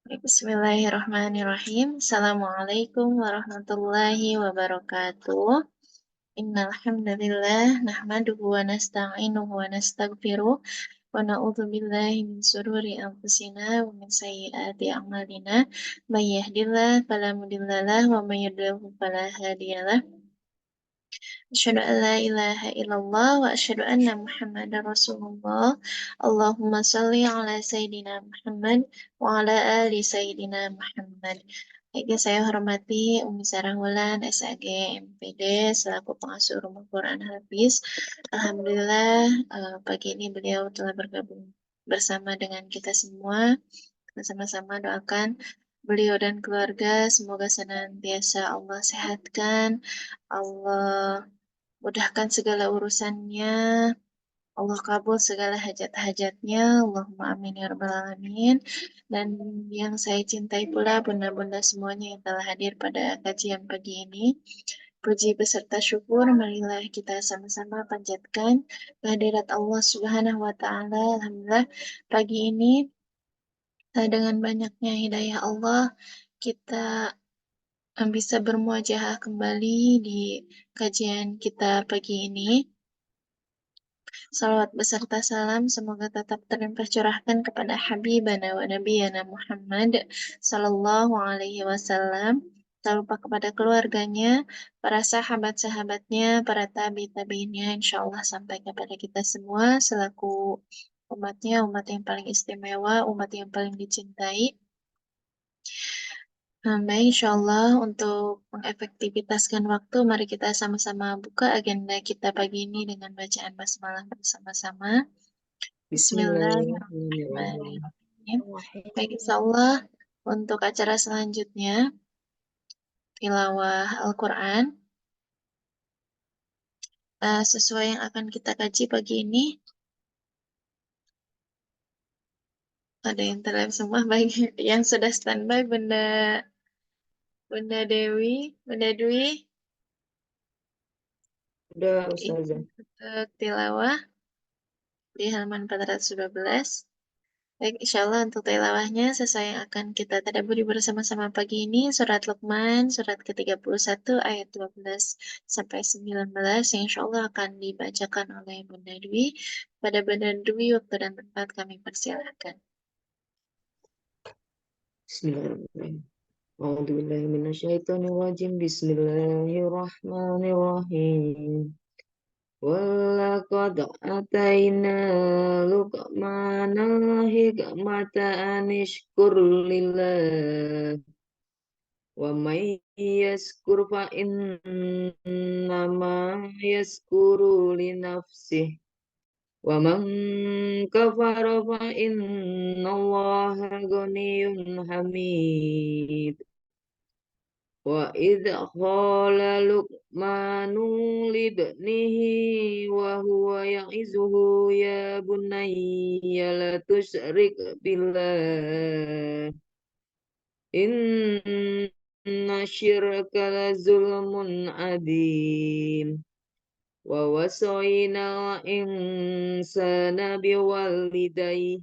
Bismillahirrahmanirrahim. Assalamualaikum warahmatullahi wabarakatuh. Innal hamdalillah nahmaduhu wa nasta'inuhu wa nastaghfiruh wa na'udzu billahi min shururi anfusina wa min sayyiati a'malina. May yahdihillahu fala mudhillalah wa may yudlil fala hadiyalah. Asyhadu an la ilaha illallah wa asyhadu anna Muhammadar Rasulullah. Allahumma shalli ala Sayyidina Muhammad wa ala ali Sayyidina Muhammad. Baik, saya hormati Umi Sarah Wulan, SAG MPD, selaku pengasuh Rumah Quran Hafiz. Alhamdulillah, pagi ini beliau telah bergabung bersama dengan kita semua. Kita sama-sama doakan beliau dan keluarga, semoga senantiasa Allah sehatkan, Allah mudahkan segala urusannya, Allah kabul segala hajat-hajatnya, Allahumma amin ya rabbal alamin. Dan yang saya cintai pula bunda-bunda semuanya yang telah hadir pada kajian pagi ini. Puji beserta syukur, marilah kita sama-sama panjatkan kehadirat Allah Subhanahu wa Ta'ala. Alhamdulillah, pagi ini dengan banyaknya hidayah Allah, kita bisa bermuajahah kembali di kajian kita pagi ini. Salawat beserta salam semoga tetap tercurahkan kepada Habibana wa Nabiyana Muhammad Sallallahu Alaihi Wasallam. Tak lupa kepada keluarganya, para sahabat-sahabatnya, para tabi-tabiinnya, insya Allah sampai kepada kita semua selaku umatnya, umat yang paling istimewa, umat yang paling dicintai. Baik, insya Allah untuk mengefektivitaskan waktu, mari kita sama-sama buka agenda kita pagi ini dengan bacaan basmalah bersama-sama. Bismillahirrahmanirrahim. Bismillahirrahmanirrahim. Baik, insya Allah untuk acara selanjutnya, tilawah Al-Quran. Sesuai yang akan kita kaji pagi ini, ada yang terlihat semua, baik yang sudah standby, Bunda Dewi, Bunda Dwi. Udah, Ustazah. Untuk tilawah di halaman 412. Baik, insya Allah untuk tilawahnya sesuai yang akan kita tadabburi bersama-sama pagi ini, surat Luqman, surat ke-31 ayat 12 sampai 19 yang insya Allah akan dibacakan oleh Bunda Dwi. Pada Bunda Dwi, waktu dan tempat kami persilahkan. Bismillahirrahmanirrahim. A'udzubillahi minasyaitonirrajim. Bismillahirrahmanirrahim. Walaqad ataina Luqmana hikmata anishkur lillah wa may yaskur fa innama yaskuru li nafsih wa man kafara fa innallaha ghaniyyun hamid. Wa idh qala Luqmanu libnihi wa huwa ya'izuhu ya bunayya la tusyrik billah inna syirka la zulmun adim. Wa wasayna insana biwalidayhi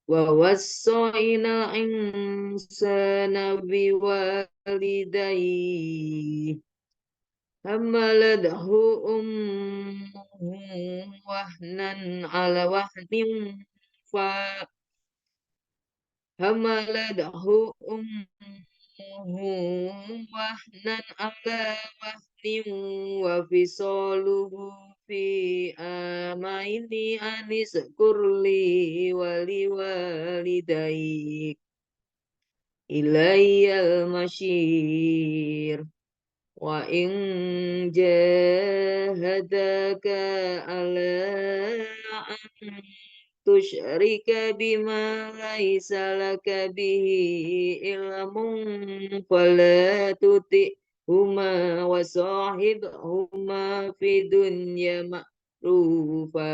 wa wasayna insana biwalidayhi hamalathu ummuhu wahnan ala wahnin fa hamalathu ummuhu wahnan ala wahnin wa fisaluhu fi amaini anis kurli wali walidayk ilayyal masyir wa in jahadaka ala an tusyrika bima laisa laka bihi ilmun fala tuti'huma wa sahibhuma fi dunya ma'rufa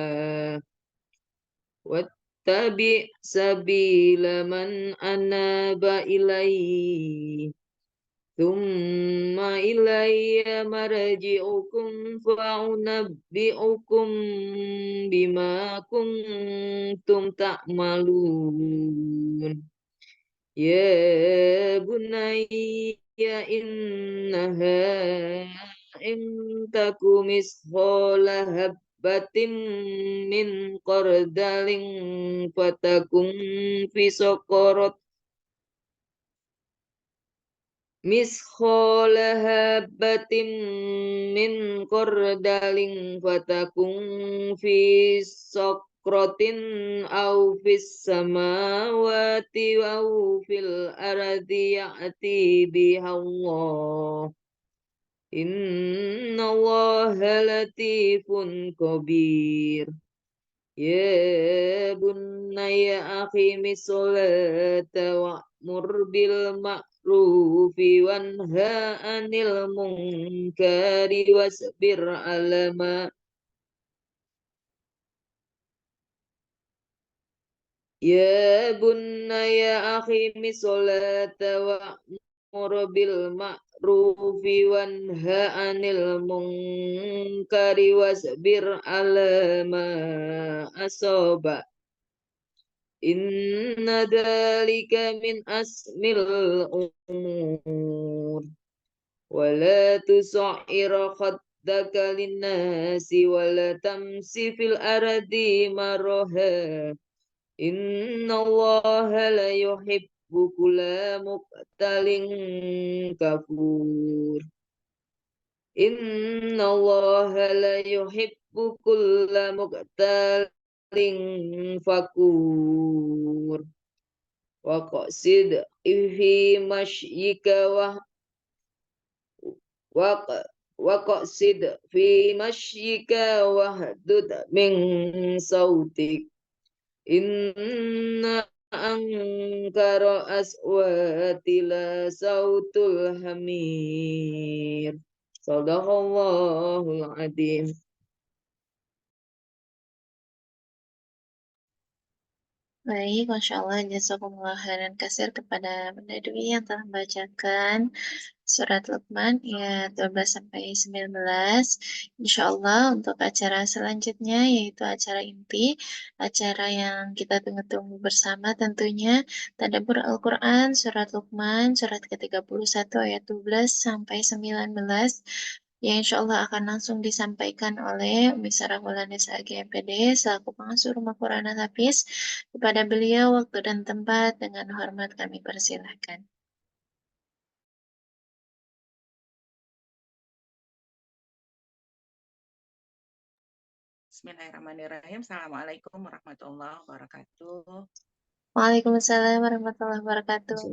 wattabi' sabila man anaba ilaihi thumma ilayya marji'ukum fa'unabbi'ukum bima kuntum ta'malun. Ya bunayya innaha in taku misqala habbatin min qardalin fatakun fi saqarat misqala habbatin min qardalin fatakun fi saqratin aw fis samawati aw fil ardi ya'ti bihallah innallaha latifun khabir. Ya bunayya aqimis sholata wa'mur bil ma'rufi wanha 'anil munkari wasbir 'ala ma Ya bunayya aqimis sholata wa'mur bil ma'rufi wanha 'anil munkari wasbir 'ala ma asaba Inna dzalika min asmil umur. Wala tusa'ir khaddaka linnasi wala tamsi fil ardi maraha. Inna allaha la yuhibbu kulla muqtalin kafur. Inna allaha la yuhibbu kulla muqtalin fakur. Waqsid fi mashyika waq waqsid fi mashyika wahdud min sautik inna ankara aswati la sautul hamir. Sadaqallahul adzim. Baik, Masya Allah, jazakumullah khairan kasir kepada Bunda Dwi yang telah membacakan Surat Luqman ayat 12 sampai 19. Insya Allah untuk acara selanjutnya yaitu acara inti, acara yang kita tunggu-tunggu bersama tentunya Tadabbur Al-Quran Surat Luqman surat ke-31 ayat 12 sampai 19 yang insya Allah akan langsung disampaikan oleh Umi Sarah Maulana SAG MPD selaku pengasuh Rumah Quran Al-Hafiz. Kepada beliau waktu dan tempat dengan hormat kami persilahkan. Bismillahirrahmanirrahim. Assalamualaikum warahmatullahi wabarakatuh. Waalaikumsalam warahmatullahi wabarakatuh.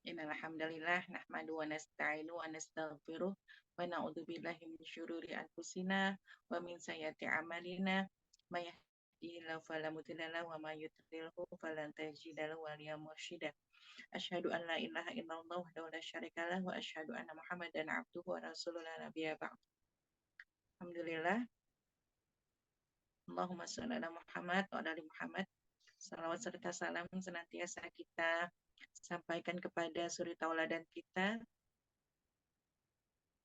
Innal hamdalillah nahmadu wa nasta'inu wa nastaghfiruh wa na'udzu billahi min syururi anfusina wa min sayyiati a'malina may yahdihillahu fala mudilla lahu wa may yudlilhu falan tajida lahu waliyan mursyida. Asyhadu an la ilaha illallah wahdahu la syarika lah wa asyhadu anna Muhammadan abduhu wa rasuluhu la nabiyya ba'd. Alhamdulillah. Allahumma shalli ala Muhammad wa ala ali Muhammad. Salawat serta salam senantiasa kita sampaikan kepada suri tauladan kita,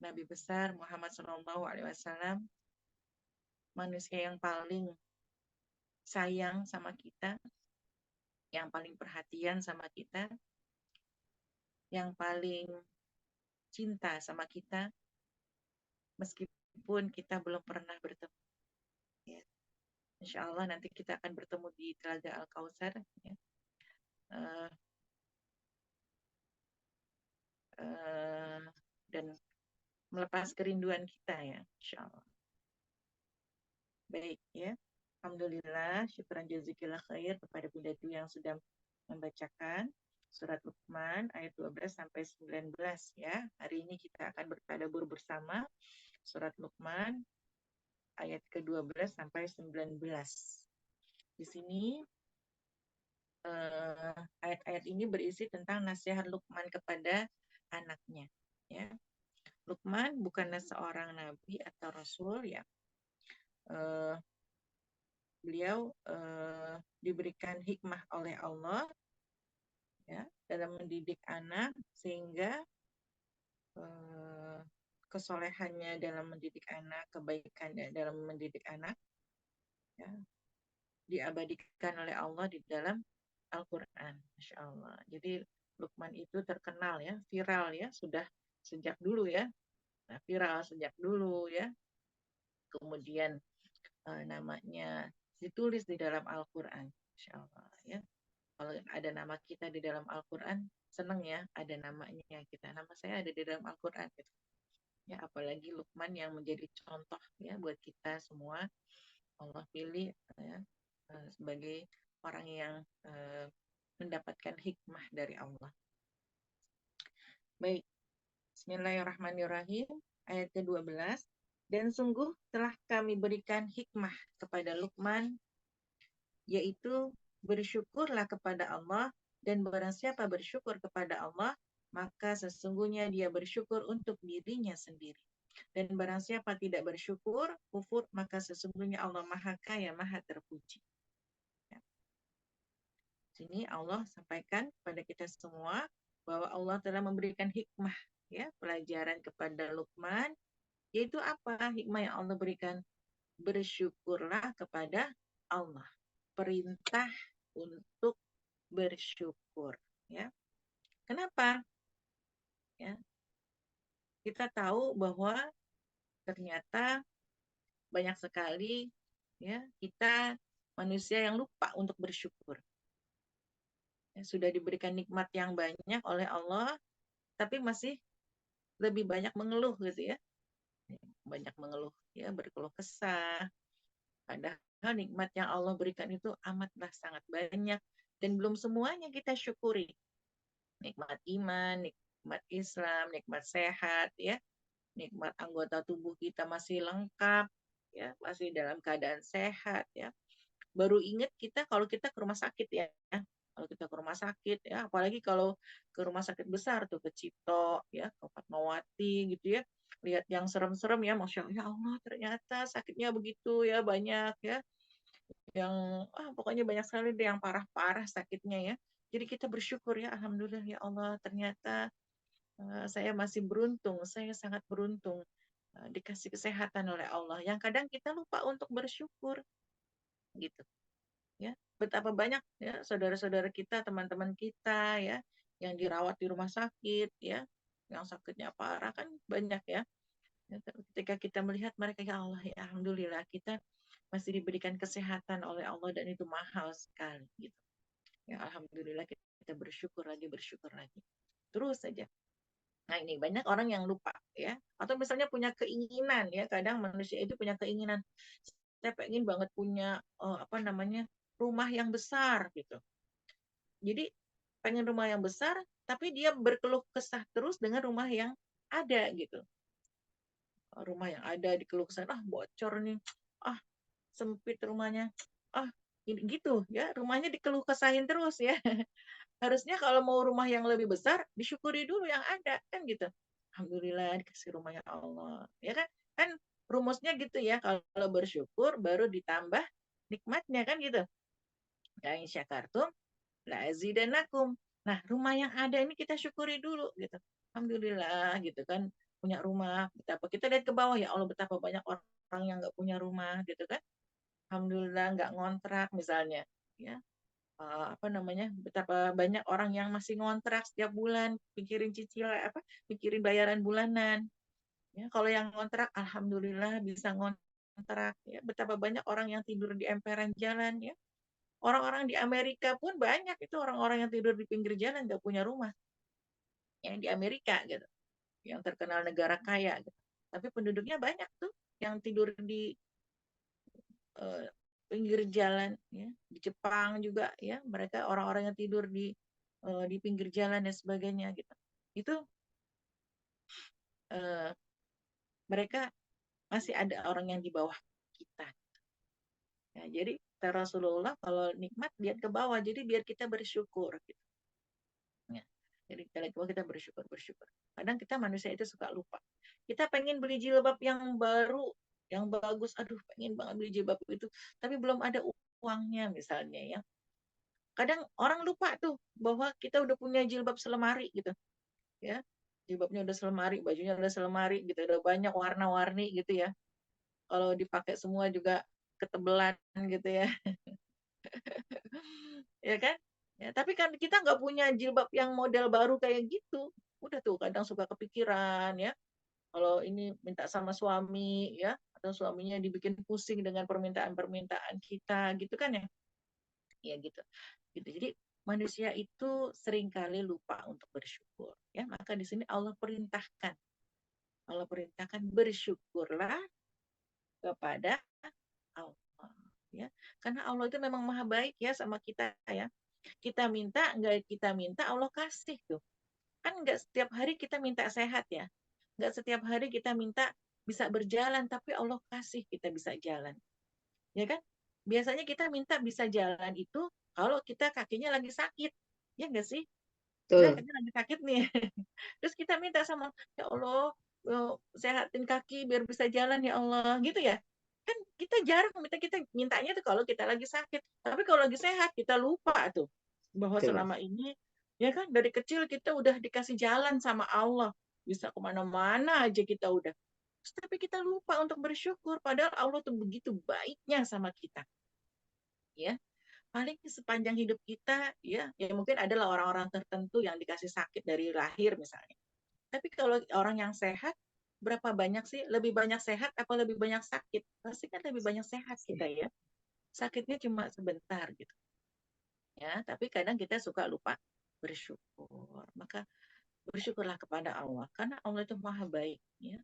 Nabi besar Muhammad SAW, manusia yang paling sayang sama kita, yang paling perhatian sama kita, yang paling cinta sama kita, meskipun kita belum pernah bertemu. Ya. Insya Allah nanti kita akan bertemu di Telaga Al-Kautsar. Ya. Dan melepas kerinduan kita ya, insya Allah. Baik ya, alhamdulillah, syukuran jazakillah khair kepada Bunda Dwi yang sudah membacakan surat Luqman ayat 12 sampai 19 ya. Hari ini kita akan bertadabbur bersama surat Luqman ayat ke-12 sampai 19. Di sini ayat-ayat ini berisi tentang nasihat Luqman kepada anaknya ya. Luqman bukanlah seorang nabi atau rasul ya. Beliau diberikan hikmah oleh Allah ya dalam mendidik anak sehingga kesolehannya dalam mendidik anak, kebaikannya dalam mendidik anak ya, diabadikan oleh Allah di dalam Al-Quran, Masya Allah. Jadi Luqman itu terkenal ya, viral ya, sudah sejak dulu ya. Nah, viral sejak dulu ya. Kemudian namanya ditulis di dalam Al-Quran, Masya Allah ya. Kalau ada nama kita di dalam Al-Quran, seneng ya, ada namanya kita. Nama saya ada di dalam Al-Quran gitu. Ya, apalagi Luqman yang menjadi contoh ya buat kita semua. Allah pilih ya, sebagai orang yang mendapatkan hikmah dari Allah. Baik, Bismillahirrahmanirrahim. Ayat ke-12. Dan sungguh telah kami berikan hikmah kepada Luqman, yaitu bersyukurlah kepada Allah, dan barang siapa bersyukur kepada Allah, maka sesungguhnya dia bersyukur untuk dirinya sendiri. Dan barang siapa tidak bersyukur, kufur, maka sesungguhnya Allah Maha Kaya, Maha Terpuji. Ya. Sini Allah sampaikan kepada kita semua bahwa Allah telah memberikan hikmah, ya, pelajaran kepada Luqman, yaitu apa hikmah yang Allah berikan? Bersyukurlah kepada Allah. Perintah untuk bersyukur, ya. Kenapa? Ya. Kita tahu bahwa ternyata banyak sekali ya kita manusia yang lupa untuk bersyukur. Ya, sudah diberikan nikmat yang banyak oleh Allah, tapi masih lebih banyak mengeluh gitu ya. Banyak mengeluh ya, berkeluh kesah. Padahal nikmat yang Allah berikan itu amatlah sangat banyak dan belum semuanya kita syukuri. Nikmat iman, nikmat Islam, nikmat sehat ya, nikmat anggota tubuh kita masih lengkap ya, masih dalam keadaan sehat ya. Baru ingat kita kalau kita ke rumah sakit ya. Kalau kita ke rumah sakit ya, apalagi kalau ke rumah sakit besar tuh, ke Cipto ya, ke Fatmawati gitu ya. Lihat yang serem-serem ya, Masya Allah, ya Allah ternyata sakitnya begitu ya, banyak ya. Yang pokoknya banyak sekali deh yang parah-parah sakitnya ya. Jadi kita bersyukur ya, Alhamdulillah ya Allah, ternyata saya masih beruntung, saya sangat beruntung dikasih kesehatan oleh Allah. Yang kadang kita lupa untuk bersyukur gitu. Ya, betapa banyak ya saudara-saudara kita, teman-teman kita ya yang dirawat di rumah sakit ya, yang sakitnya parah kan banyak ya. Ketika kita melihat mereka, ya Allah ya Alhamdulillah kita masih diberikan kesehatan oleh Allah dan itu mahal sekali gitu. Ya Alhamdulillah kita bersyukur lagi. Terus saja. Nah ini banyak orang yang lupa ya, atau misalnya punya keinginan ya, kadang manusia itu punya keinginan, saya pengen banget punya rumah yang besar gitu. Jadi pengen rumah yang besar, tapi dia berkeluh kesah terus dengan rumah yang ada gitu. Rumah yang ada dikeluh kesah, bocor nih, sempit rumahnya, ini gitu ya, rumahnya dikeluh kesahin terus ya. Harusnya kalau mau rumah yang lebih besar, disyukuri dulu yang ada kan gitu. Alhamdulillah dikasih rumah ya Allah, ya kan? Kan rumusnya gitu ya, kalau bersyukur baru ditambah nikmatnya kan gitu. La in syakartum la azidannakum. Nah, rumah yang ada ini kita syukuri dulu gitu. Alhamdulillah gitu kan, punya rumah. Betapa kita lihat ke bawah ya Allah, betapa banyak orang yang nggak punya rumah gitu kan. Alhamdulillah nggak ngontrak misalnya ya. Betapa banyak orang yang masih ngontrak setiap bulan, pikirin cicilan pikirin bayaran bulanan ya. Kalau yang ngontrak alhamdulillah bisa ngontrak ya. Betapa banyak orang yang tidur di emperan jalan ya. Orang-orang di Amerika pun banyak itu orang-orang yang tidur di pinggir jalan nggak punya rumah ya, di Amerika gitu, yang terkenal negara kaya gitu. Tapi penduduknya banyak tuh yang tidur di eh, pinggir jalan ya. Di Jepang juga ya, mereka orang-orang yang tidur di pinggir jalan dan sebagainya gitu. Itu eh, mereka masih ada orang yang di bawah kita. Ya, jadi Rasulullah kalau nikmat lihat ke bawah, jadi biar kita bersyukur gitu. Ya. Jadi kalau kita bersyukur. Kadang kita manusia itu suka lupa. Kita pengen beli jilbab yang baru, yang bagus. Aduh, pengen banget beli jilbab itu, tapi belum ada uangnya misalnya ya. Kadang orang lupa tuh bahwa kita udah punya jilbab selemari gitu ya, jilbabnya udah selemari, bajunya udah selemari gitu, udah banyak warna-warni gitu ya, kalau dipakai semua juga ketebelan gitu ya. Ya kan, Ya, tapi kan kita nggak punya jilbab yang model baru kayak gitu. Udah tuh kadang suka kepikiran ya, kalau ini minta sama suami ya, atau suaminya dibikin pusing dengan permintaan-permintaan kita gitu kan ya. Ya gitu. Gitu. Jadi manusia itu seringkali lupa untuk bersyukur ya. Maka di sini Allah perintahkan bersyukurlah kepada Allah ya. Karena Allah itu memang maha baik ya sama kita ya. Kita minta, nggak kita minta, Allah kasih tuh. Kan nggak setiap hari kita minta sehat ya. Nggak setiap hari kita minta bisa berjalan, tapi Allah kasih kita bisa jalan. Ya kan? Biasanya kita minta bisa jalan itu kalau kita kakinya lagi sakit. Ya nggak sih? Kita Betul. kakinya lagi sakit nih. Terus kita minta sama, ya Allah, sehatin kaki biar bisa jalan ya Allah. Gitu ya. Kan kita jarang minta, kita mintanya tuh kalau kita lagi sakit. Tapi kalau lagi sehat, kita lupa tuh. Bahwa Betul. selama ini, ya kan dari kecil kita udah dikasih jalan sama Allah. Bisa kemana-mana aja kita udah. Tapi kita lupa untuk bersyukur. Padahal Allah tuh begitu baiknya sama kita. Ya, paling sepanjang hidup kita, ya mungkin adalah orang-orang tertentu yang dikasih sakit dari lahir misalnya. Tapi kalau orang yang sehat, berapa banyak sih? Lebih banyak sehat apa lebih banyak sakit? Pasti kan lebih banyak sehat kita ya. Sakitnya cuma sebentar gitu. Ya, tapi kadang kita suka lupa bersyukur. Maka bersyukurlah kepada Allah karena Allah itu maha baik ya.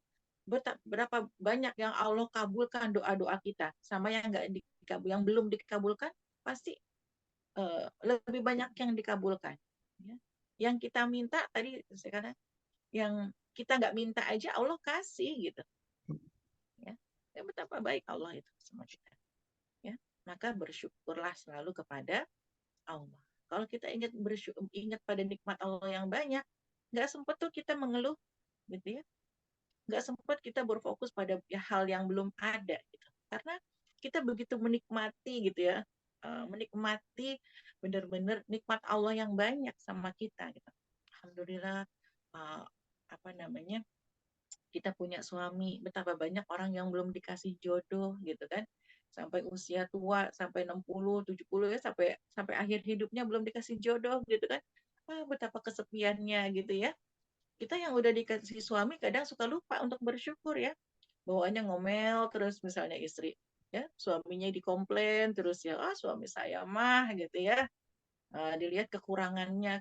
Berapa banyak yang Allah kabulkan doa-doa kita sama yang enggak dikabul, yang belum dikabulkan pasti lebih banyak yang dikabulkan ya. Yang kita minta tadi sekarang yang kita nggak minta aja Allah kasih gitu ya. Ya betapa baik Allah itu sama kita ya. Maka bersyukurlah selalu kepada Allah. Kalau kita ingat pada nikmat Allah yang banyak, nggak sempat tuh kita mengeluh gitu ya. Nggak sempat kita berfokus pada hal yang belum ada gitu. Karena kita begitu menikmati gitu ya, menikmati benar-benar nikmat Allah yang banyak sama kita gitu. Alhamdulillah, uh, apa namanya, kita punya suami. Betapa banyak orang yang belum dikasih jodoh gitu kan, sampai usia tua, sampai 60 70 ya, sampai sampai akhir hidupnya belum dikasih jodoh gitu kan. Betapa kesepiannya gitu ya. Kita yang udah dikasih suami kadang suka lupa untuk bersyukur ya. Bawaannya ngomel terus misalnya istri ya, suaminya dikomplain terus ya, suami saya mah gitu ya. Dilihat kekurangannya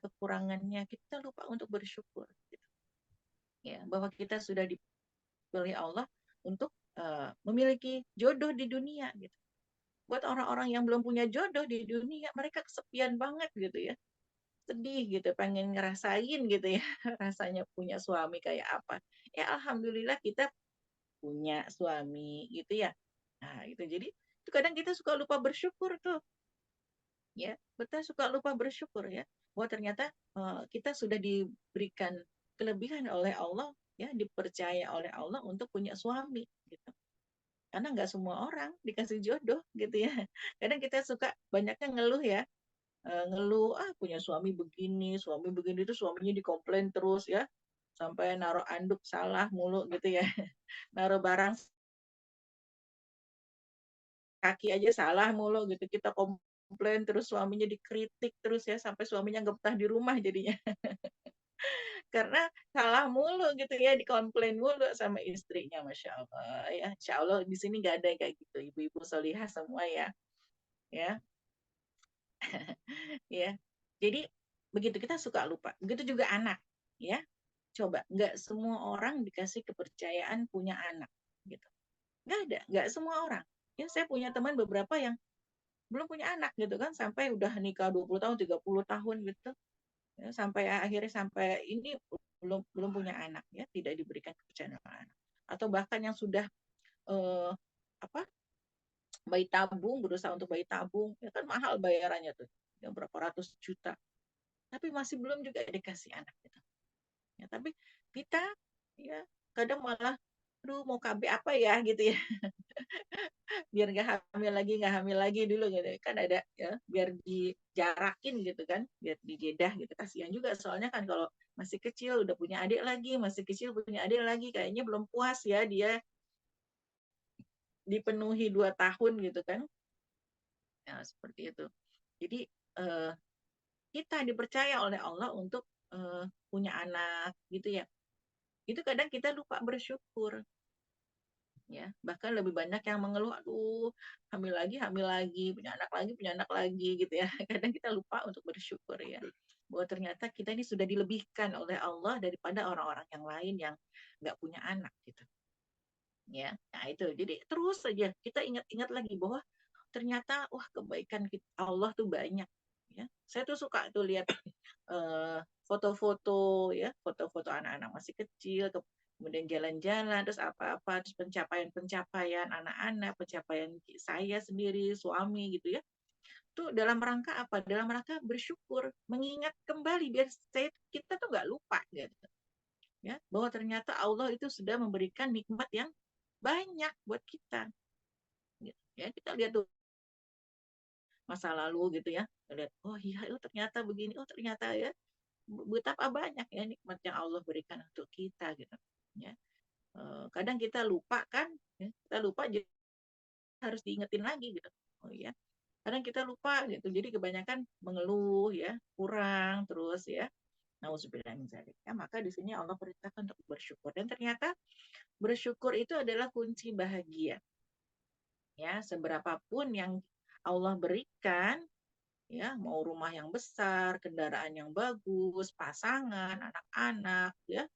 kita lupa untuk bersyukur gitu. Ya, bahwa kita sudah dipilih Allah untuk memiliki jodoh di dunia gitu. Buat orang-orang yang belum punya jodoh di dunia, mereka kesepian banget gitu ya. Sedih gitu, pengen ngerasain gitu ya, rasanya punya suami kayak apa. Ya alhamdulillah kita punya suami gitu ya. Nah, itu jadi itu kadang kita suka lupa bersyukur tuh, ya. Kita suka lupa bersyukur ya. Bahwa ternyata kita sudah diberikan kelebihan oleh Allah ya, dipercaya oleh Allah untuk punya suami gitu. Karena nggak semua orang dikasih jodoh gitu ya. Kadang kita suka banyaknya ngeluh ya, ngeluh punya suami begini itu suaminya dikomplain terus ya, sampai naruh anduk salah mulu gitu ya. Naruh barang kaki aja salah mulu gitu, kita komplain terus suaminya dikritik terus ya, sampai suaminya nggak betah di rumah jadinya. Karena salah mulu gitu ya, dikomplain mulu sama istrinya. Masya Allah ya, Insya Allah di sini nggak ada kayak gitu, ibu-ibu solihah semua ya. Ya, ya. Jadi begitu kita suka lupa, begitu juga anak ya. Coba nggak semua orang dikasih kepercayaan punya anak gitu, nggak ada, nggak semua orang ya. Saya punya teman beberapa yang belum punya anak gitu kan, sampai udah nikah 20 tahun 30 tahun gitu ya, sampai akhirnya sampai ini belum belum punya anak ya, tidak diberikan kepercayaan anak. Atau bahkan yang sudah eh, apa bayi tabung, berusaha untuk bayi tabung ya kan, mahal bayarannya tuh ya, berapa ratus juta, tapi masih belum juga dikasih anak gitu ya. Tapi kita ya kadang malah aduh mau KB apa ya gitu ya, biar nggak hamil lagi dulu gitu kan, ada ya, biar dijarakin gitu kan, biar dijedah gitu. Kasihan juga soalnya kan kalau masih kecil udah punya adik lagi, masih kecil punya adik lagi, kayaknya belum puas ya dia dipenuhi 2 tahun gitu kan ya, seperti itu. Jadi kita dipercaya oleh Allah untuk punya anak gitu ya. Itu kadang kita lupa bersyukur ya. Bahkan lebih banyak yang mengeluh, aduh hamil lagi, punya anak lagi gitu ya. Kadang kita lupa untuk bersyukur ya. Bahwa ternyata kita ini sudah dilebihkan oleh Allah daripada orang-orang yang lain yang nggak punya anak gitu. Ya, nah itu. Jadi terus saja kita ingat-ingat lagi bahwa ternyata wah kebaikan Allah tuh banyak. Ya, saya tuh suka tuh lihat foto-foto ya, foto-foto anak-anak masih kecil, kemudian jalan-jalan, terus apa-apa, terus pencapaian-pencapaian anak-anak, pencapaian saya sendiri, suami gitu ya. Itu dalam rangka apa? Dalam rangka bersyukur, mengingat kembali biar kita tuh nggak lupa gitu. Ya, bahwa ternyata Allah itu sudah memberikan nikmat yang banyak buat kita. Ya, kita lihat tuh masa lalu gitu ya. Kita lihat, oh iya, oh ternyata begini, oh ternyata ya betapa banyak ya nikmat yang Allah berikan untuk kita gitu. Ya, kadang kita lupa kan, ya, kita lupa jadi harus diingetin lagi gitu. Oh iya, kadang kita lupa gitu. Jadi kebanyakan mengeluh ya, kurang terus ya. Nauzubillah min dzalik. Ya, maka di sini Allah perintahkan untuk bersyukur dan ternyata bersyukur itu adalah kunci bahagia. Ya, seberapapun yang Allah berikan, ya mau rumah yang besar, kendaraan yang bagus, pasangan, anak-anak, ya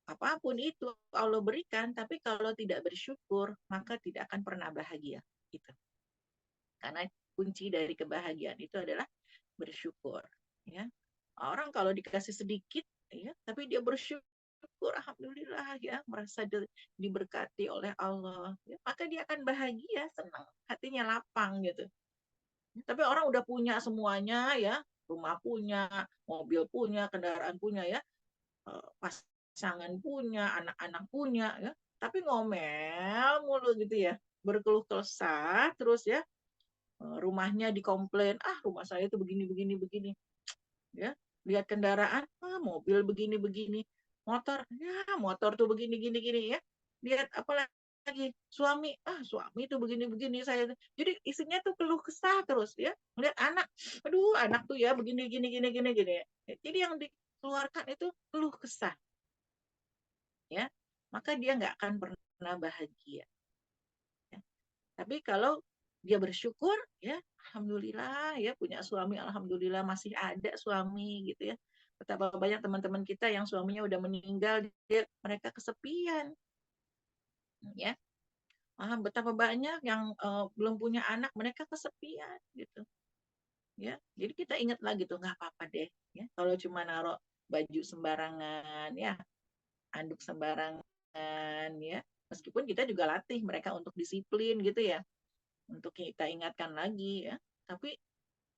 apapun itu Allah berikan, tapi kalau tidak bersyukur maka tidak akan pernah bahagia. Gitu. Karena kunci dari kebahagiaan itu adalah bersyukur. Ya, orang kalau dikasih sedikit, ya, tapi dia bersyukur, alhamdulillah ya, merasa diberkati oleh Allah, ya, maka dia akan bahagia, senang, hatinya lapang gitu. Tapi orang udah punya semuanya ya, rumah punya, mobil punya, kendaraan punya ya, pasangan punya, anak-anak punya ya, tapi ngomel mulu gitu ya, berkeluh kesah terus ya, rumahnya dikomplain, ah rumah saya itu begini begini begini ya, lihat kendaraan, ah mobil begini begini, motor ya motor tuh begini gini gini ya, lihat apa lagi suami, ah suami tuh begini begini saya, jadi isinya tuh keluh kesah terus ya, melihat anak, aduh anak tuh ya begini gini gini gini gini ya. Jadi yang dikeluarkan itu keluh kesah ya, maka dia nggak akan pernah bahagia ya. Tapi kalau dia bersyukur ya, alhamdulillah ya punya suami, alhamdulillah masih ada suami gitu ya. Betapa banyak teman-teman kita yang suaminya udah meninggal, mereka kesepian ya. Betapa banyak yang belum punya anak, mereka kesepian gitu ya. Jadi kita ingat lagi tuh nggak apa-apa deh ya. Kalau cuma naruh baju sembarangan ya, anduk sembarangan ya. Meskipun kita juga latih mereka untuk disiplin gitu ya, untuk kita ingatkan lagi ya. Tapi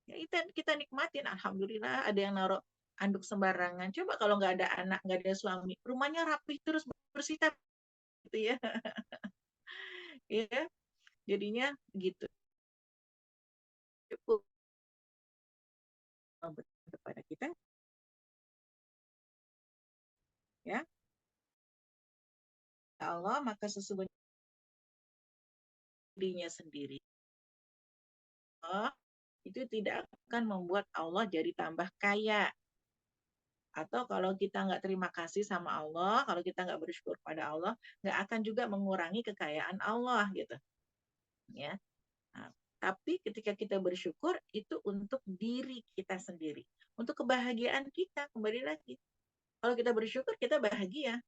ya kita nikmatin, alhamdulillah ada yang naruh anduk sembarangan. Coba kalau nggak ada anak, nggak ada suami, rumahnya rapih terus bersih gitu ya. Ya, jadinya gitu. Cukup kepada kita ya. Allah maka sesungguhnya dirinya sendiri. Allah itu tidak akan membuat Allah jadi tambah kaya. Atau kalau kita nggak terima kasih sama Allah, kalau kita nggak bersyukur pada Allah, nggak akan juga mengurangi kekayaan Allah gitu. Ya. Nah, tapi ketika kita bersyukur itu untuk diri kita sendiri, untuk kebahagiaan kita kembali lagi. Kalau kita bersyukur kita bahagia.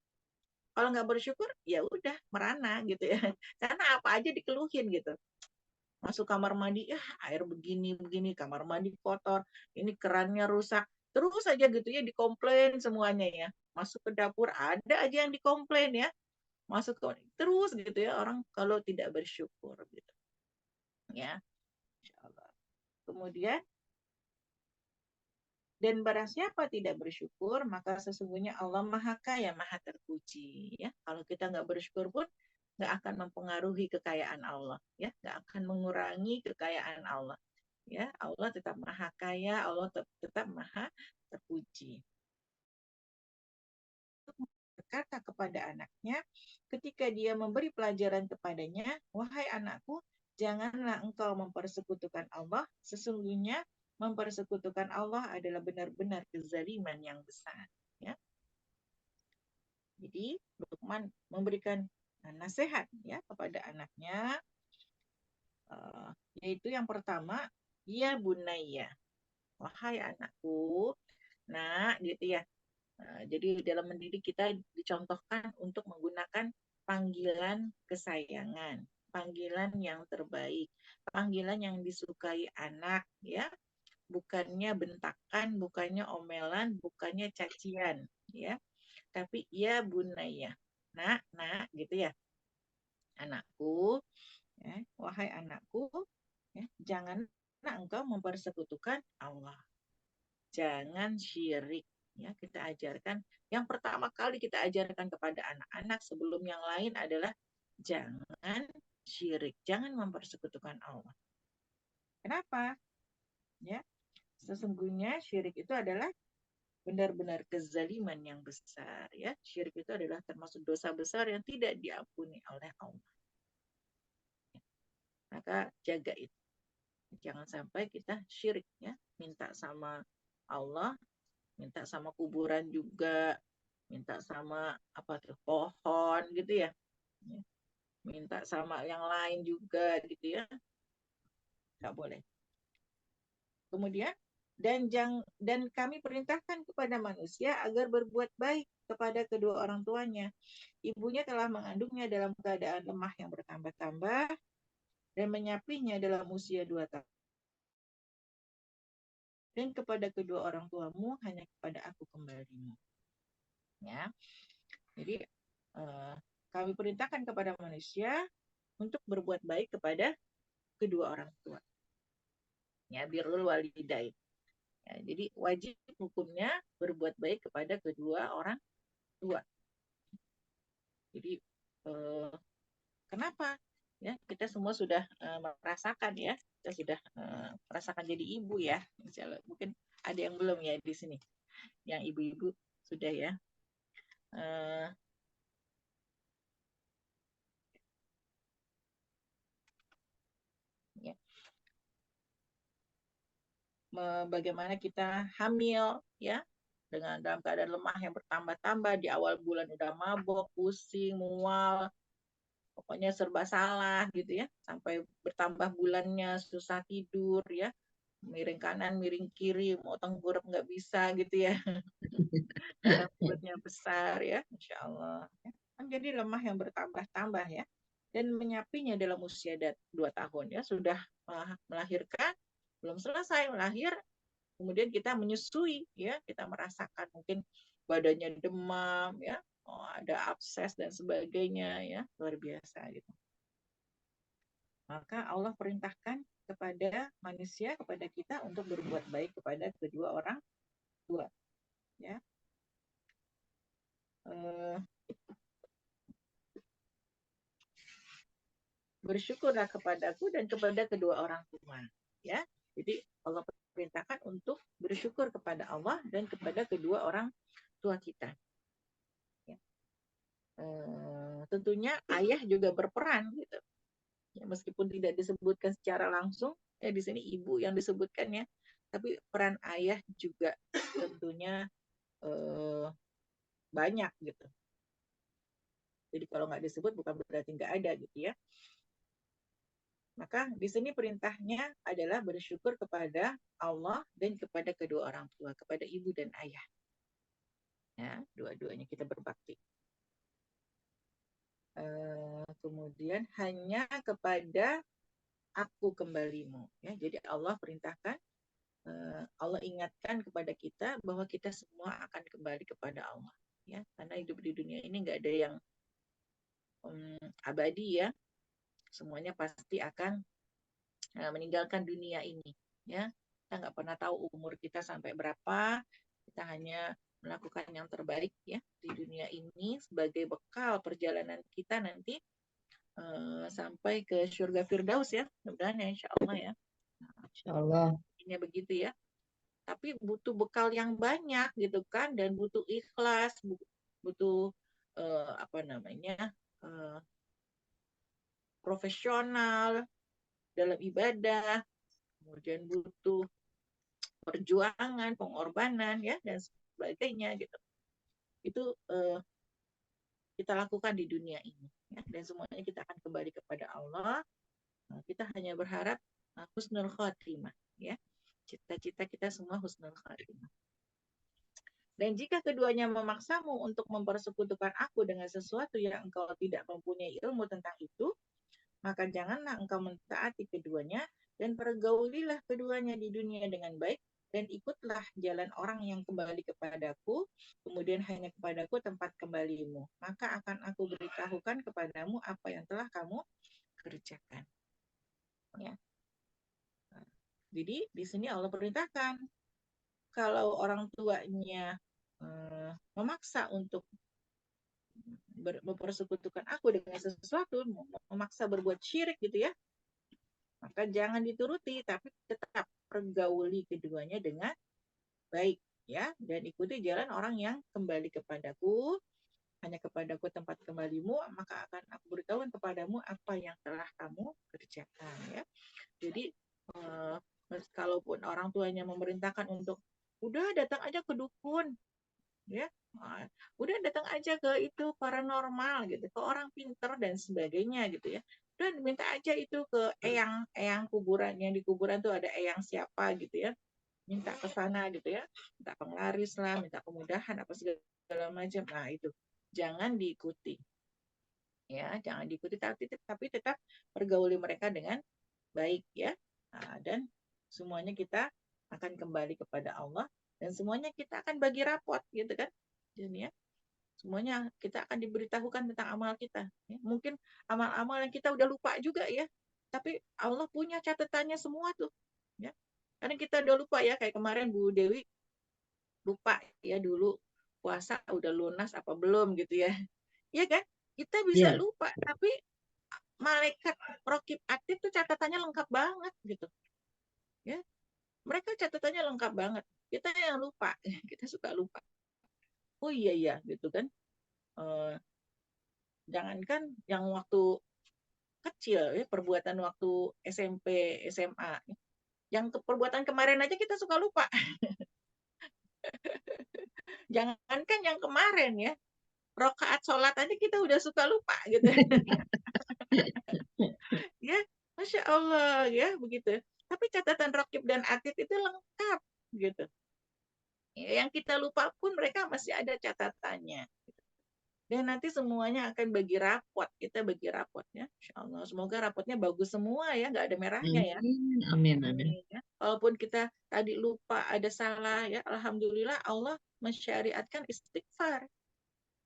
Kalau nggak bersyukur ya udah merana gitu ya. Karena apa aja dikeluhin gitu. Masuk kamar mandi, ya air begini-begini, kamar mandi kotor, ini kerannya rusak. Terus aja gitu ya dikomplain semuanya ya. Masuk ke dapur ada aja yang dikomplain ya. Masuk ke terus gitu ya orang kalau tidak bersyukur gitu. Ya, insyaallah. Kemudian dan barang siapa tidak bersyukur, maka sesungguhnya Allah Maha Kaya, Maha Terpuji. Ya, kalau kita nggak bersyukur pun nggak akan mempengaruhi kekayaan Allah, ya, nggak akan mengurangi kekayaan Allah. Ya, Allah tetap Maha Kaya, Allah tetap Maha Terpuji. Berkata kepada anaknya, ketika dia memberi pelajaran kepadanya, wahai anakku, janganlah engkau mempersekutukan Allah, sesungguhnya mempersekutukan Allah adalah benar-benar kezaliman yang besar. Ya. Jadi Luqman memberikan nasihat ya kepada anaknya, yaitu yang pertama, ya bunayya, wahai anakku, nak, gitu ya. Jadi dalam mendidik kita dicontohkan untuk menggunakan panggilan kesayangan, panggilan yang terbaik, panggilan yang disukai anak, ya, bukannya bentakan, bukannya omelan, bukannya cacian, ya, tapi ya bunaya, nak, gitu ya, anakku, ya, wahai anakku, ya, janganlah engkau mempersekutukan Allah. Jangan syirik. Ya, kita ajarkan. Yang pertama kali kita ajarkan kepada anak-anak sebelum yang lain adalah jangan syirik, jangan mempersekutukan Allah. Kenapa? Ya, sesungguhnya syirik itu adalah benar-benar kezaliman yang besar. Ya, syirik itu adalah termasuk dosa besar yang tidak diampuni oleh Allah. Maka jaga itu. Jangan sampai kita syirik, ya, minta sama Allah, minta sama kuburan juga, minta sama apa tuh pohon gitu ya, minta sama yang lain juga gitu ya, nggak boleh. Kemudian dan kami perintahkan kepada manusia agar berbuat baik kepada kedua orang tuanya. Ibunya telah mengandungnya dalam keadaan lemah yang bertambah-tambah dan menyapinya dalam usia 2 tahun. Dan kepada kedua orang tuamu hanya kepada aku kembalimu. Ya, jadi kami perintahkan kepada manusia untuk berbuat baik kepada kedua orang tua. Ya, birrul walidain. Ya, jadi wajib hukumnya berbuat baik kepada kedua orang tua. Jadi kenapa? Ya, kita semua sudah merasakan ya, kita sudah merasakan jadi ibu ya. Misalnya, mungkin ada yang belum ya di sini. Yang ibu-ibu sudah ya. Ya. Bagaimana kita hamil ya, dengan dalam keadaan lemah yang bertambah-tambah, di awal bulan udah mabok, pusing, mual, pokoknya serba salah gitu ya, sampai bertambah bulannya susah tidur ya, miring kanan, miring kiri, mau tengkurap nggak bisa gitu ya, darah perutnya besar ya, Insya Allah. Kan jadi lemah yang bertambah-tambah ya, dan menyapinya dalam usia 2 tahun ya, sudah melahirkan, belum selesai melahir, kemudian kita menyusui ya, kita merasakan mungkin badannya demam ya, ada abses dan sebagainya ya, luar biasa gitu. Maka Allah perintahkan kepada manusia, kepada kita untuk berbuat baik kepada kedua orang tua ya. Bersyukurlah kepadaku dan kepada kedua orang tua ya. Jadi Allah perintahkan untuk bersyukur kepada Allah dan kepada kedua orang tua kita ya. Tentunya ayah juga berperan gitu ya, meskipun tidak disebutkan secara langsung ya, di sini ibu yang disebutkan ya, tapi peran ayah juga tentunya banyak gitu. Jadi kalau nggak disebut bukan berarti nggak ada gitu ya. Maka di sini perintahnya adalah bersyukur kepada Allah dan kepada kedua orang tua, kepada ibu dan ayah. Ya, dua-duanya kita berbakti. Kemudian hanya kepada aku kembalimu. Ya, jadi Allah perintahkan, Allah ingatkan kepada kita bahwa kita semua akan kembali kepada Allah. Ya, karena hidup di dunia ini nggak ada yang abadi ya. Semuanya pasti akan meninggalkan dunia ini ya. Kita nggak pernah tahu umur kita sampai berapa, kita hanya melakukan yang terbaik ya di dunia ini sebagai bekal perjalanan kita nanti sampai ke surga Firdaus ya, mudah-mudahan ya, insya Allah ya. Allah. Ini begitu ya, tapi butuh bekal yang banyak gitu kan, dan butuh ikhlas, butuh apa namanya, profesional dalam ibadah, kemudian butuh perjuangan, pengorbanan ya dan sebagainya gitu. Itu kita lakukan di dunia ini ya. Dan semuanya kita akan kembali kepada Allah. Nah, kita hanya berharap husnul khotimah ya. Cita-cita kita semua husnul khotimah. Dan jika keduanya memaksamu untuk mempersekutukan aku dengan sesuatu yang engkau tidak mempunyai ilmu tentang itu, maka janganlah engkau mentaati keduanya dan pergaulilah keduanya di dunia dengan baik dan ikutlah jalan orang yang kembali kepadaku, kemudian hanya kepadaku tempat kembalimu. Maka akan aku beritahukan kepadamu apa yang telah kamu kerjakan. Ya. Jadi di sini Allah perintahkan kalau orang tuanya memaksa untuk mempersekutukan aku dengan sesuatu, memaksa berbuat syirik gitu ya, maka jangan dituruti, tapi tetap pergauli keduanya dengan baik ya, dan ikuti jalan orang yang kembali kepadaku, hanya kepadaku tempat kembalimu, maka akan aku beritahukan kepadamu apa yang telah kamu kerjakan ya. Jadi kalaupun orang tuanya memerintahkan untuk udah datang aja ke dukun ya, udah datang aja ke itu paranormal gitu, ke orang pinter dan sebagainya gitu ya, udah minta aja itu ke eyang kuburan, yang di kuburan tuh ada eyang siapa gitu ya, minta ke sana gitu ya, minta penglaris lah, minta kemudahan apa segala macam. Nah itu jangan diikuti ya, jangan diikuti, tapi tetap pergauli mereka dengan baik ya. Nah, dan semuanya kita akan kembali kepada Allah dan semuanya kita akan bagi rapot gitu kan. Jadi ya, semuanya kita akan diberitahukan tentang amal kita. Ya, mungkin amal-amal yang kita udah lupa juga ya, tapi Allah punya catatannya semua tuh. Ya, karena kita udah lupa ya, kayak kemarin Bu Dewi lupa ya dulu puasa udah lunas apa belum gitu ya. Iya kan? Kita bisa Iya. lupa, tapi malaikat Raqib Atid tuh catatannya lengkap banget gitu. Ya, mereka catatannya lengkap banget. Kita yang lupa, kita suka lupa. Oh iya iya gitu kan. Jangankan yang waktu kecil ya, perbuatan waktu SMP, SMA. Yang perbuatan kemarin aja kita suka lupa. Jangankan yang kemarin ya, rokaat sholat aja kita udah suka lupa gitu. Ya, Masya Allah ya begitu. Tapi catatan Raqib dan Atid itu lengkap gitu. Ya, yang kita lupa pun mereka masih ada catatannya. Dan nanti semuanya akan bagi rapot. Kita bagi rapotnya. Insya Allah. Semoga rapotnya bagus semua ya. Nggak ada merahnya ya. Amin, amin. Ya. Walaupun kita tadi lupa ada salah ya. Alhamdulillah Allah mensyariatkan istighfar.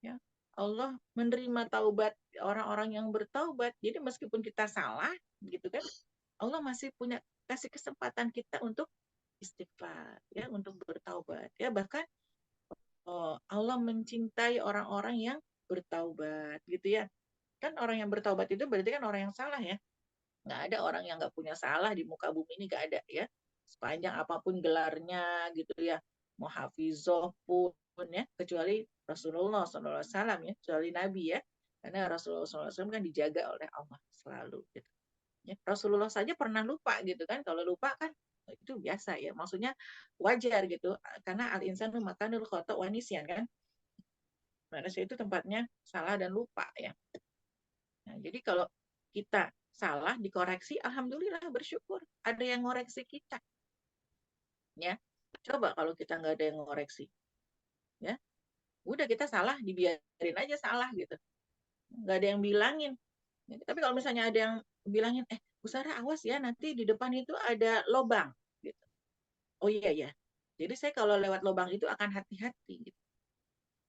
Ya. Allah menerima taubat orang-orang yang bertaubat. Jadi meskipun kita salah gitu kan, Allah masih punya kasih kesempatan kita untuk istighfar ya, untuk bertaubat ya. Bahkan Allah mencintai orang-orang yang bertaubat gitu ya. Kan orang yang bertaubat itu berarti kan orang yang salah ya. Nggak ada orang yang nggak punya salah di muka bumi ini, nggak ada ya. Sepanjang apapun gelarnya gitu ya. Mau hafizoh pun ya, kecuali Rasulullah SAW ya, kecuali Nabi ya. Karena Rasulullah SAW kan dijaga oleh Allah selalu gitu. Ya, Rasulullah saja pernah lupa gitu kan. Kalau lupa kan itu biasa ya. Maksudnya wajar gitu. Karena al-insanu makanul khata' wa nisyan kan. Manusia itu tempatnya salah dan lupa ya. Nah, jadi kalau kita salah dikoreksi, alhamdulillah bersyukur ada yang ngoreksi kita. Ya, coba kalau kita nggak ada yang ngoreksi, ya, udah kita salah dibiarin aja salah gitu, nggak ada yang bilangin. Ya, tapi kalau misalnya ada yang bilangin, Bu Sarah awas ya nanti di depan itu ada lobang, gitu. Oh iya ya. Jadi saya kalau lewat lobang itu akan hati-hati. Gitu.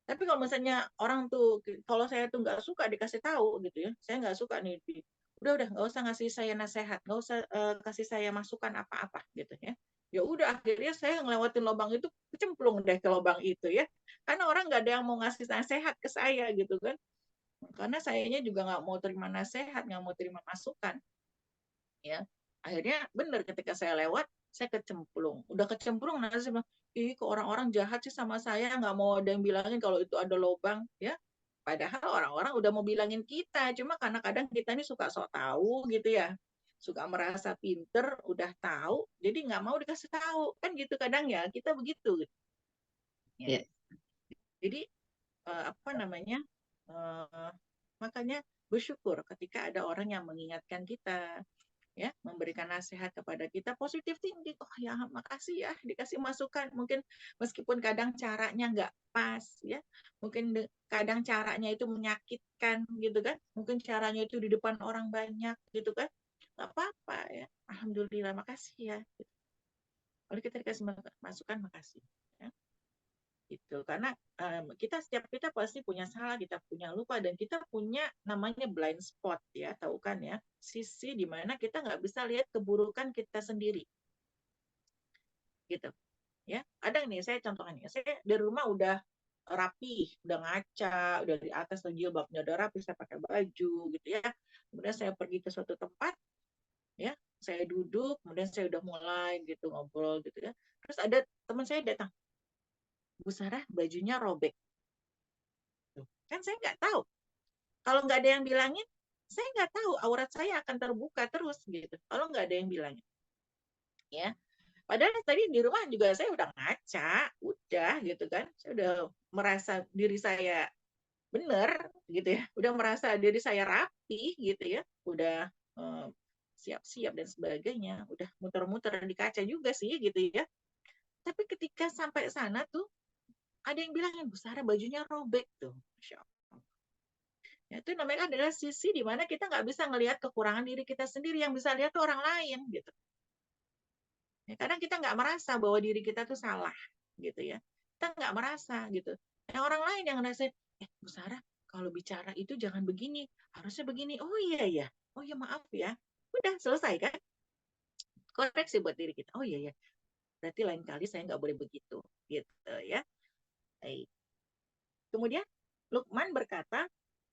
Tapi kalau misalnya orang tuh, kalau saya tuh nggak suka dikasih tahu gitu ya, saya nggak suka nih, udah nggak usah ngasih saya nasihat, nggak usah kasih saya masukan apa-apa gitu ya. Ya udah akhirnya saya ngelewatin lubang itu, kecemplung deh ke lubang itu ya. Karena orang nggak ada yang mau ngasih nasihat ke saya gitu kan. Karena sayanya juga nggak mau terima nasihat, nggak mau terima masukan. Ya, akhirnya benar ketika saya lewat, saya kecemplung. Udah kecemplung, nanti saya bilang, ih kok orang-orang jahat sih sama saya, nggak mau ada yang bilangin kalau itu ada lubang, ya. Padahal orang-orang udah mau bilangin kita, cuma karena kadang kita ini suka sok tahu gitu ya. suka merasa pinter, udah tahu, jadi nggak mau dikasih tahu. Kan gitu kadang ya, kita begitu. Ya. Ya. Jadi apa namanya? Makanya bersyukur ketika ada orang yang mengingatkan kita, ya, memberikan nasihat kepada kita, positif thinking. Oh ya, makasih ya dikasih masukan. Mungkin meskipun kadang caranya nggak pas, ya, mungkin kadang caranya itu menyakitkan, gitu kan? Mungkin caranya itu di depan orang banyak, gitu kan? Nggak apa-apa ya. Alhamdulillah, makasih ya. Kalau kita dikasih masukan, makasih. Ya. Gitu. Karena setiap kita pasti punya salah, kita punya lupa, dan kita punya namanya blind spot, ya, tahu kan ya, sisi di mana kita nggak bisa lihat keburukan kita sendiri, gitu. Ya, ada nih saya contohnya, saya dari rumah udah rapi, udah ngaca, udah di atas jilbabnya udah rapi, saya pakai baju, gitu ya. Kemudian saya pergi ke suatu tempat, ya, saya duduk, kemudian saya udah mulai gitu ngobrol, gitu ya. Terus ada teman saya datang, Bu Sarah, bajunya robek. Kan saya nggak tahu. Kalau nggak ada yang bilangin, saya nggak tahu aurat saya akan terbuka terus gitu. Kalau nggak ada yang bilangin, ya. Padahal tadi di rumah juga saya udah ngaca, udah gitu kan. Saya udah merasa diri saya benar gitu ya. Udah merasa diri saya rapi gitu ya. Udah siap-siap dan sebagainya. Udah muter-muter di kaca juga sih gitu ya. Tapi ketika sampai sana tuh ada yang bilangin, Bu Sarah bajunya robek tuh. Masya Allah. Ya, itu namanya adalah sisi di mana kita nggak bisa ngelihat kekurangan diri kita sendiri, yang bisa lihat tuh orang lain gitu. Ya, kadang kita nggak merasa bahwa diri kita tuh salah gitu ya. Kita nggak merasa gitu. Yang orang lain yang ngerasain, Bu Sarah, kalau bicara itu jangan begini, harusnya begini. Oh iya ya, oh ya maaf ya. Udah selesai kan? Koreksi buat diri kita. Oh iya ya, berarti lain kali saya nggak boleh begitu gitu ya. Baik. Kemudian Luqman berkata,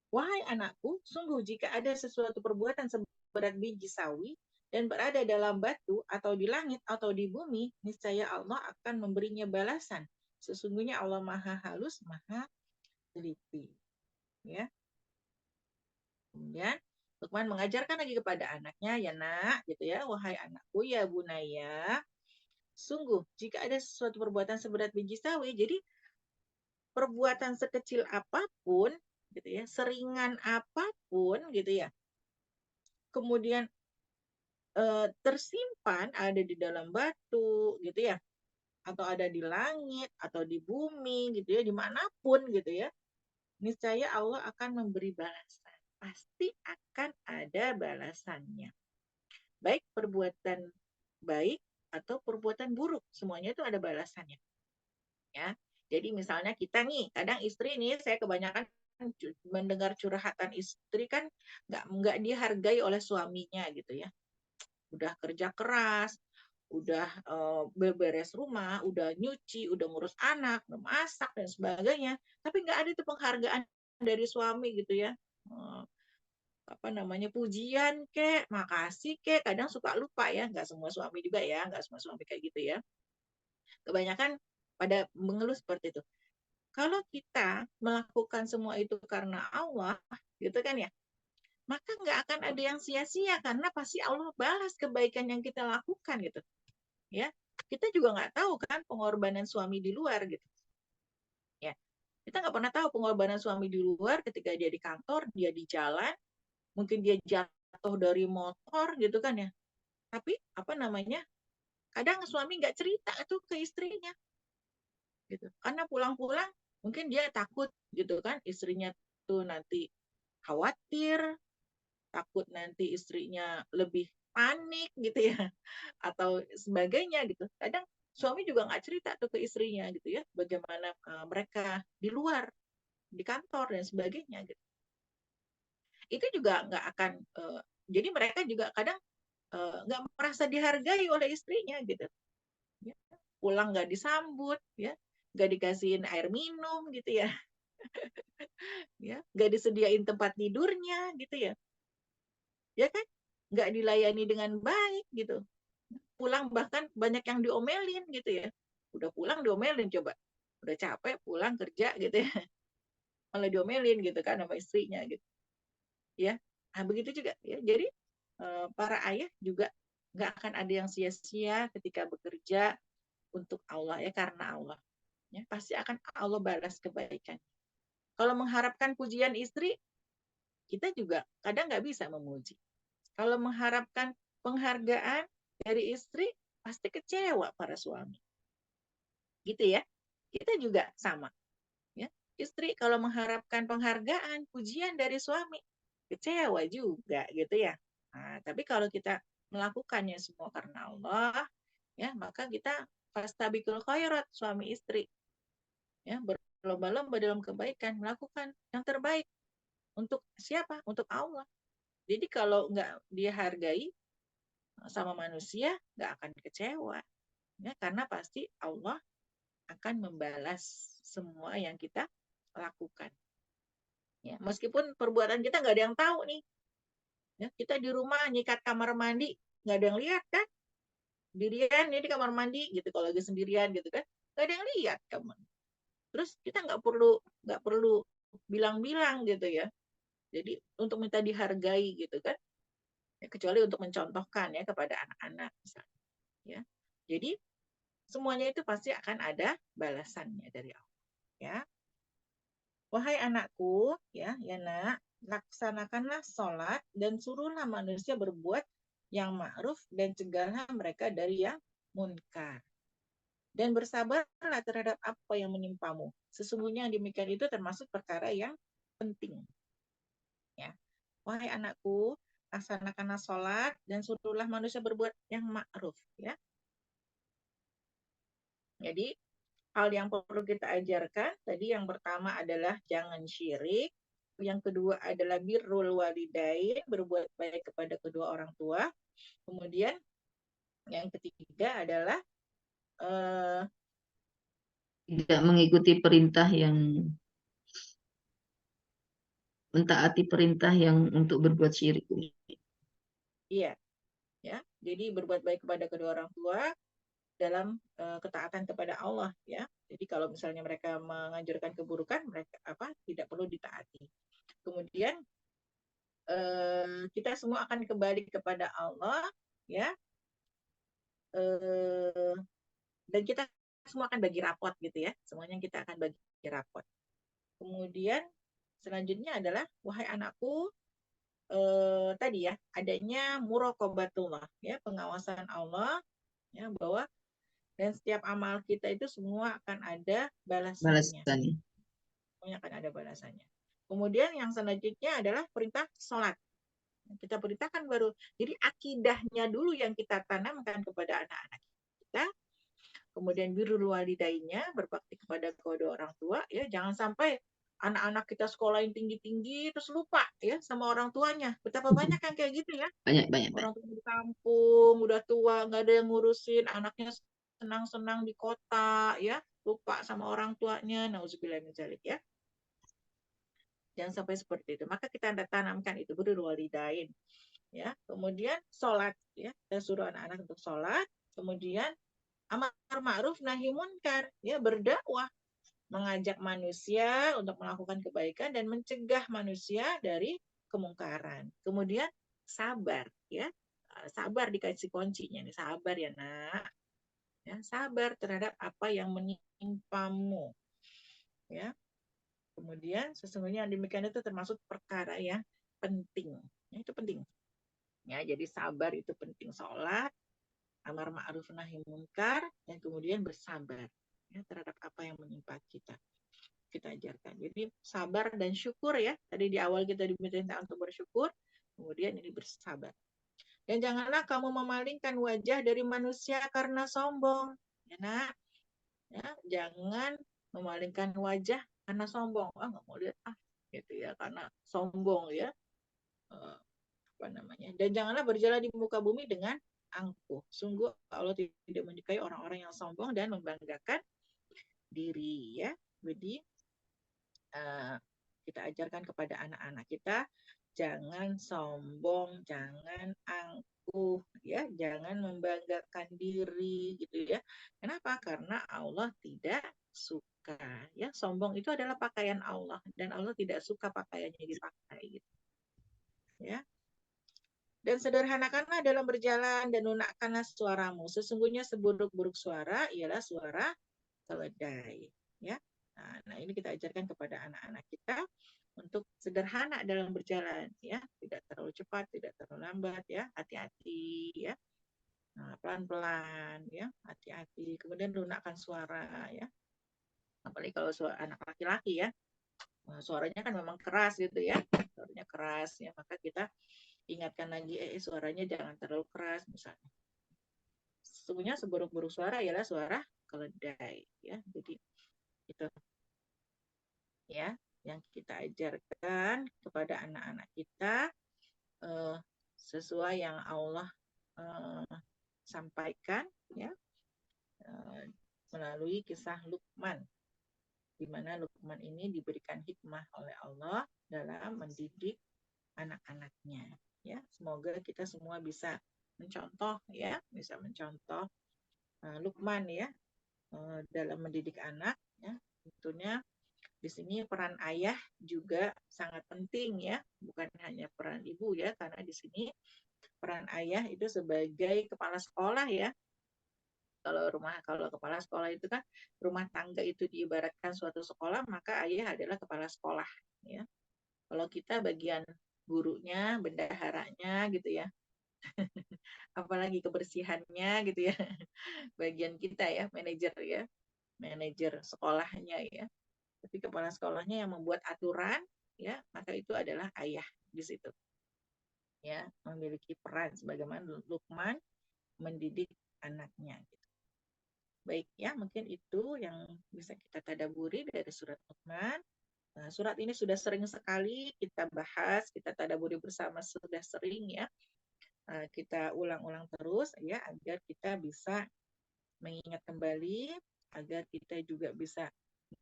wahai anakku, sungguh jika ada sesuatu perbuatan seberat biji sawi dan berada dalam batu atau di langit atau di bumi, niscaya Allah akan memberinya balasan. Sesungguhnya Allah Maha Halus, Maha Teliti. Ya. Kemudian Luqman mengajarkan lagi kepada anaknya, ya nak, gitu ya, wahai anakku, ya bunaya, sungguh jika ada sesuatu perbuatan seberat biji sawi, jadi perbuatan sekecil apapun, gitu ya, seringan apapun, gitu ya, kemudian tersimpan ada di dalam batu gitu ya, atau ada di langit atau di bumi gitu ya, dimanapun gitu ya, niscaya Allah akan memberi balasan, pasti akan ada balasannya, baik perbuatan baik atau perbuatan buruk, semuanya itu ada balasannya ya. Jadi misalnya kita nih, kadang istri nih, saya kebanyakan mendengar curhatan istri kan nggak dihargai oleh suaminya gitu ya, udah kerja keras, udah beberes rumah, udah nyuci, udah ngurus anak, udah masak dan sebagainya, tapi nggak ada itu penghargaan dari suami gitu ya. Apa namanya, pujian kek, makasih kek, kadang suka lupa ya, nggak semua suami juga ya, nggak semua suami kayak gitu ya. Kebanyakan pada mengeluh seperti itu. Kalau kita melakukan semua itu karena Allah, gitu kan ya, maka nggak akan ada yang sia-sia karena pasti Allah balas kebaikan yang kita lakukan gitu. Ya, kita juga nggak tahu kan pengorbanan suami di luar gitu. Ya, kita nggak pernah tahu pengorbanan suami di luar ketika dia di kantor, dia di jalan, mungkin dia jatuh dari motor gitu kan ya. Tapi apa namanya? Kadang suami nggak cerita tuh ke istrinya, gitu. Karena pulang-pulang mungkin dia takut gitu kan, istrinya tuh nanti khawatir, takut nanti istrinya lebih panik gitu ya, atau sebagainya gitu. Kadang suami juga nggak cerita tuh ke istrinya gitu ya, bagaimana mereka di luar, di kantor dan sebagainya gitu. Itu juga nggak akan, jadi mereka juga kadang nggak merasa dihargai oleh istrinya gitu. Ya. Pulang nggak disambut, ya, nggak dikasihin air minum gitu ya, ya, nggak disediain tempat tidurnya gitu ya kan, nggak dilayani dengan baik gitu. Pulang bahkan banyak yang diomelin gitu ya. Udah pulang diomelin coba. Udah capek pulang kerja gitu ya. Malah diomelin gitu kan sama istrinya gitu. Ya. Nah, begitu juga ya. Jadi para ayah juga nggak akan ada yang sia-sia ketika bekerja untuk Allah ya, karena Allah. Ya, pasti akan Allah balas kebaikan. Kalau mengharapkan pujian istri, kita juga kadang nggak bisa memuji. Kalau mengharapkan penghargaan dari istri, pasti kecewa para suami. Gitu ya. Kita juga sama. Ya. Istri kalau mengharapkan penghargaan, pujian dari suami, kecewa juga gitu ya. Nah, tapi kalau kita melakukannya semua karena Allah, ya maka kita fastabiqul khairat, suami istri, ya berlomba-lomba dalam kebaikan, melakukan yang terbaik untuk siapa? Untuk Allah. Jadi kalau nggak dihargai sama manusia, nggak akan kecewa, ya karena pasti Allah akan membalas semua yang kita lakukan. Ya, meskipun perbuatan kita nggak ada yang tahu nih, ya, kita di rumah nyikat kamar mandi, nggak ada yang lihat kan? Sendirian ini di kamar mandi gitu, kalau lagi sendirian gitu kan, nggak ada yang lihat kamu. Terus kita nggak perlu bilang-bilang gitu ya. Jadi untuk minta dihargai gitu kan, ya, kecuali untuk mencontohkan ya kepada anak-anak misalnya. Ya, jadi semuanya itu pasti akan ada balasannya dari Allah. Ya, wahai anakku, ya nak, laksanakanlah sholat dan suruhlah manusia berbuat yang ma'ruf dan cegahlah mereka dari yang munkar. Dan bersabarlah terhadap apa yang menimpamu. Sesungguhnya yang demikian itu termasuk perkara yang penting. Ya, wahai anakku, laksanakanlah sholat dan suruhlah manusia berbuat yang ma'ruf. Ya, jadi hal yang perlu kita ajarkan tadi yang pertama adalah jangan syirik, yang kedua adalah birrul walidain, berbuat baik kepada kedua orang tua. Kemudian yang ketiga adalah Tidak mengikuti perintah yang mentaati perintah yang untuk berbuat syirik. iya, ya. Jadi berbuat baik kepada kedua orang tua dalam ketaatan kepada Allah, ya. Jadi kalau misalnya mereka menganjurkan keburukan, mereka tidak perlu ditaati. Kemudian kita semua akan kembali kepada Allah, ya. Dan kita semua akan bagi rapot gitu ya. Semuanya kita akan bagi rapot. Kemudian selanjutnya adalah wahai anakku, tadi ya adanya muraqabatullah ya, pengawasan Allah ya, bahwa dan setiap amal kita itu semua akan ada balasannya. Semuanya akan ada balasannya. Kemudian yang selanjutnya adalah perintah sholat. Kita perintahkan baru. Jadi akidahnya dulu yang kita tanamkan kepada anak-anak kita. Kemudian birrul walidainya, berbakti kepada kedua orang tua, ya jangan sampai anak-anak kita sekolah yang tinggi-tinggi terus lupa ya sama orang tuanya. Betapa banyak yang kayak gitu ya. Banyak. Orang tua di kampung udah tua, nggak ada yang ngurusin, anaknya senang-senang di kota ya, lupa sama orang tuanya. Nauzubillah min dzalik ya. Jangan sampai seperti itu. Maka kita tanamkan itu birrul walidain ya. Kemudian sholat ya, kita suruh anak-anak untuk sholat. Kemudian amar ma'ruf nahi munkar ya, berdakwah, mengajak manusia untuk melakukan kebaikan dan mencegah manusia dari kemungkaran. Kemudian sabar ya, sabar dikasih kuncinya nih, sabar ya nak, ya sabar terhadap apa yang menimpamu ya. Kemudian sesungguhnya yang demikian itu termasuk perkara yang penting ya, itu penting ya. Jadi sabar itu penting, sholat, amar ma'ruf nahi munkar, dan kemudian bersabar ya, terhadap apa yang menimpa kita ajarkan. Jadi sabar dan syukur ya. Tadi di awal kita diminta untuk bersyukur, kemudian ini bersabar. Dan janganlah kamu memalingkan wajah dari manusia karena sombong. Ya, nak. Ya, jangan memalingkan wajah karena sombong. Nggak mau lihat gitu ya, karena sombong ya. Dan janganlah berjalan di muka bumi dengan angkuh. Sungguh Allah tidak menyukai orang-orang yang sombong dan membanggakan diri ya. Jadi kita ajarkan kepada anak-anak kita jangan sombong, jangan angkuh ya, jangan membanggakan diri gitu ya. Kenapa? Karena Allah tidak suka ya. Sombong itu adalah pakaian Allah dan Allah tidak suka pakaiannya dipakai gitu. Ya. Dan sederhanakanlah dalam berjalan dan lunakkanlah suaramu. Sesungguhnya seburuk-buruk suara ialah suara keledai. Ya. Nah, ini kita ajarkan kepada anak-anak kita untuk sederhana dalam berjalan, ya, tidak terlalu cepat, tidak terlalu lambat, ya, hati-hati, ya. Nah, pelan-pelan, ya, hati-hati. Kemudian lunakkan suara, ya. Apalagi kalau suara anak laki-laki, ya. Nah, suaranya kan memang keras gitu ya, suaranya keras ya, maka kita ingatkan lagi suaranya jangan terlalu keras misalnya. Sesungguhnya seburuk-buruk suara ialah suara keledai ya. Jadi itu ya yang kita ajarkan kepada anak-anak kita sesuai yang Allah sampaikan ya melalui kisah Luqman, di mana Luqman ini diberikan hikmah oleh Allah dalam mendidik anak-anaknya ya. Semoga kita semua bisa mencontoh ya, bisa mencontoh Luqman ya dalam mendidik anak ya. Tentunya di sini peran ayah juga sangat penting ya, bukan hanya peran ibu ya, karena di sini peran ayah itu sebagai kepala sekolah ya. Kalau kepala sekolah itu kan rumah tangga itu diibaratkan suatu sekolah, maka ayah adalah kepala sekolah ya. Kalau kita bagian gurunya, bendaharanya gitu ya. Apalagi kebersihannya gitu ya. Bagian kita ya, manajer ya. Manajer sekolahnya ya. Tapi kepala sekolahnya yang membuat aturan ya, maka itu adalah ayah di situ. Ya, memiliki peran sebagaimana Luqman mendidik anaknya gitu. Baik ya, mungkin itu yang bisa kita tadaburi dari surat Luqman. Nah, surat ini sudah sering sekali kita bahas, kita tadaburi bersama, sudah sering ya. Kita ulang-ulang terus ya agar kita bisa mengingat kembali, agar kita juga bisa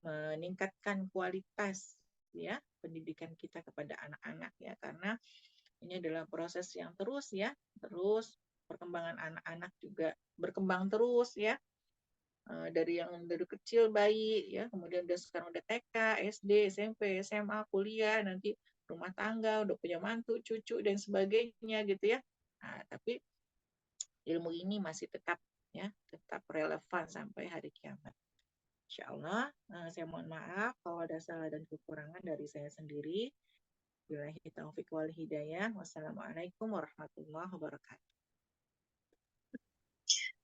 meningkatkan kualitas ya pendidikan kita kepada anak-anak ya, karena ini adalah proses yang terus ya, terus perkembangan anak-anak juga berkembang terus ya. Dari yang dari kecil bayi ya, kemudian sekarang udah TK, SD, SMP, SMA, kuliah, nanti rumah tangga, udah punya mantu, cucu dan sebagainya gitu ya. Nah, tapi ilmu ini masih tetap ya, tetap relevan sampai hari kiamat. Insya Allah, saya mohon maaf kalau ada salah dan kekurangan dari saya sendiri. Billahi taufiq wal hidayah. Wassalamualaikum warahmatullahi wabarakatuh.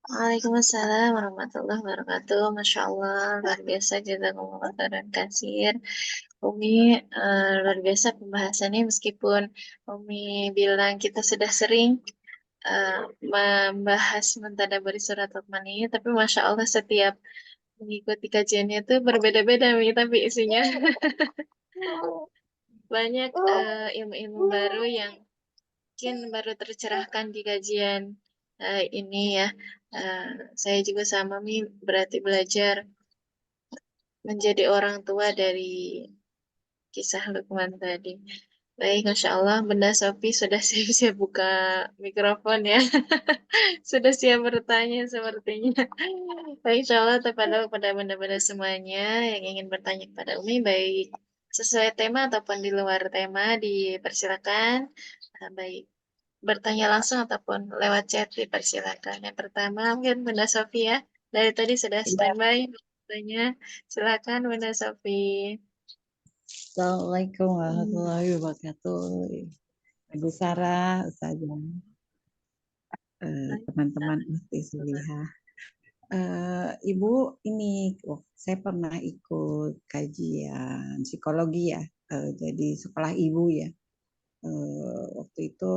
Waalaikumsalam warahmatullahi wabarakatuh. Masya Allah, luar biasa jazakumullah khairan katsir. Umi, luar biasa pembahasannya, meskipun Umi bilang kita sudah sering membahas mentadaburi surat Luqman ini, tapi Masya Allah setiap mengikuti kajiannya itu berbeda-beda, Mi, tapi isinya banyak ilmu-ilmu baru yang mungkin baru tercerahkan di kajian ini ya. Saya juga sama Mi, berarti belajar menjadi orang tua dari kisah Luqman tadi. Baik, Masya Allah, Bunda Sofi sudah siap-siap buka mikrofon ya. Sudah siap bertanya sepertinya. Baik, Insya Allah kepada bunda-bunda semuanya yang ingin bertanya kepada Umi, baik sesuai tema ataupun di luar tema, dipersilakan. Baik bertanya langsung ataupun lewat chat, dipersilakan. Yang pertama mungkin Bunda Sofi ya. Dari tadi sudah standby bertanya. Silakan Bunda Sofi. Assalamualaikum warahmatullahi wabarakatuh. Ibu Sarah, Ustazah, teman-teman Ukti Sulihah. Ibu ini, saya pernah ikut kajian psikologi ya, jadi sekolah ibu ya. Waktu itu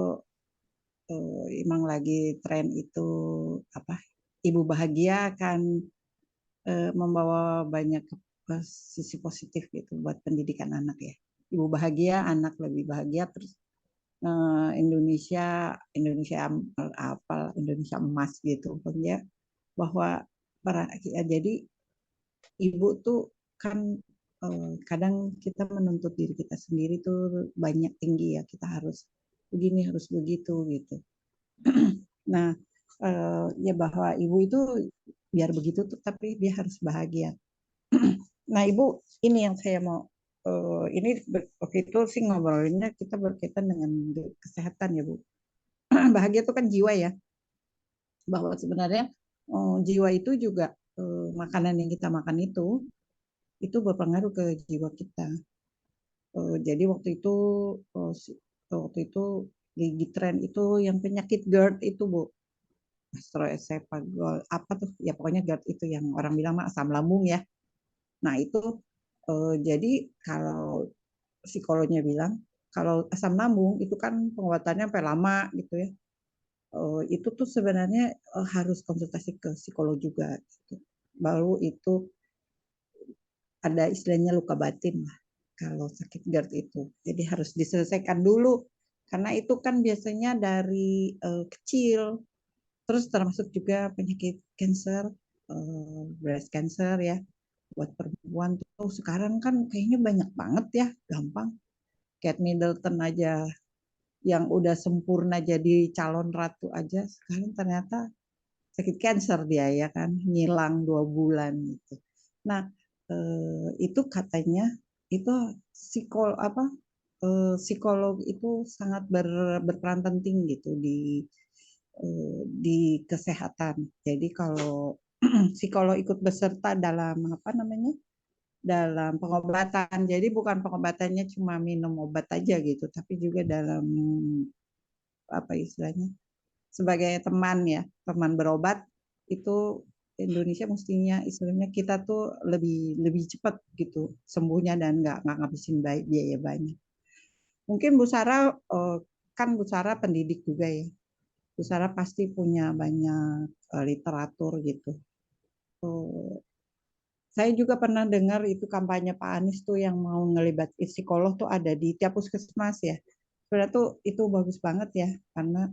emang lagi tren itu apa? Ibu bahagia akan membawa banyak sisi positif gitu buat pendidikan anak ya. Ibu bahagia, anak lebih bahagia, terus Indonesia apa Indonesia emas gitu, pokoknya bahwa jadi ibu tuh kan kadang kita menuntut diri kita sendiri tuh banyak tinggi ya, kita harus begini harus begitu gitu. Nah ya bahwa ibu itu biar begitu tuh tapi dia harus bahagia. Nah ibu, ini yang saya mau ini waktu itu sih ngobrolinnya kita berkaitan dengan kesehatan ya Bu. bahagia itu kan jiwa ya, bahwa sebenarnya jiwa itu juga makanan yang kita makan itu berpengaruh ke jiwa kita. Jadi waktu itu lagi tren itu yang penyakit GERD itu Bu, gastroesophageal apa tuh ya, pokoknya GERD itu yang orang bilang mah asam lambung ya. Nah itu jadi kalau psikolognya bilang kalau asam lambung itu kan pengobatannya sampai lama gitu ya. Itu tuh sebenarnya harus konsultasi ke psikolog juga gitu. Baru itu ada istilahnya luka batin lah kalau sakit GERD itu. Jadi harus diselesaikan dulu karena itu kan biasanya dari kecil. Terus termasuk juga penyakit cancer, breast cancer ya. Buat perempuan tuh sekarang kan kayaknya banyak banget ya, gampang. Kate Middleton aja yang udah sempurna jadi calon ratu aja, sekarang ternyata sakit cancer dia ya kan, ngilang 2 bulan gitu. Nah, itu katanya itu psikolog itu sangat berperan penting gitu di kesehatan. Jadi kalau psikolog ikut beserta dalam apa namanya, dalam pengobatan. Jadi bukan pengobatannya cuma minum obat aja gitu, tapi juga dalam apa istilahnya, sebagai teman ya, teman berobat itu Indonesia mestinya istilahnya kita tuh lebih lebih cepat gitu sembuhnya dan nggak ngabisin biaya banyak. Mungkin Bu Sarah kan Bu Sarah pendidik juga ya. Bu Sarah pasti punya banyak literatur gitu. Saya juga pernah dengar itu kampanye Pak Anies tuh yang mau ngelibatin psikolog tuh ada di tiap puskesmas ya. Sebenarnya tuh itu bagus banget ya karena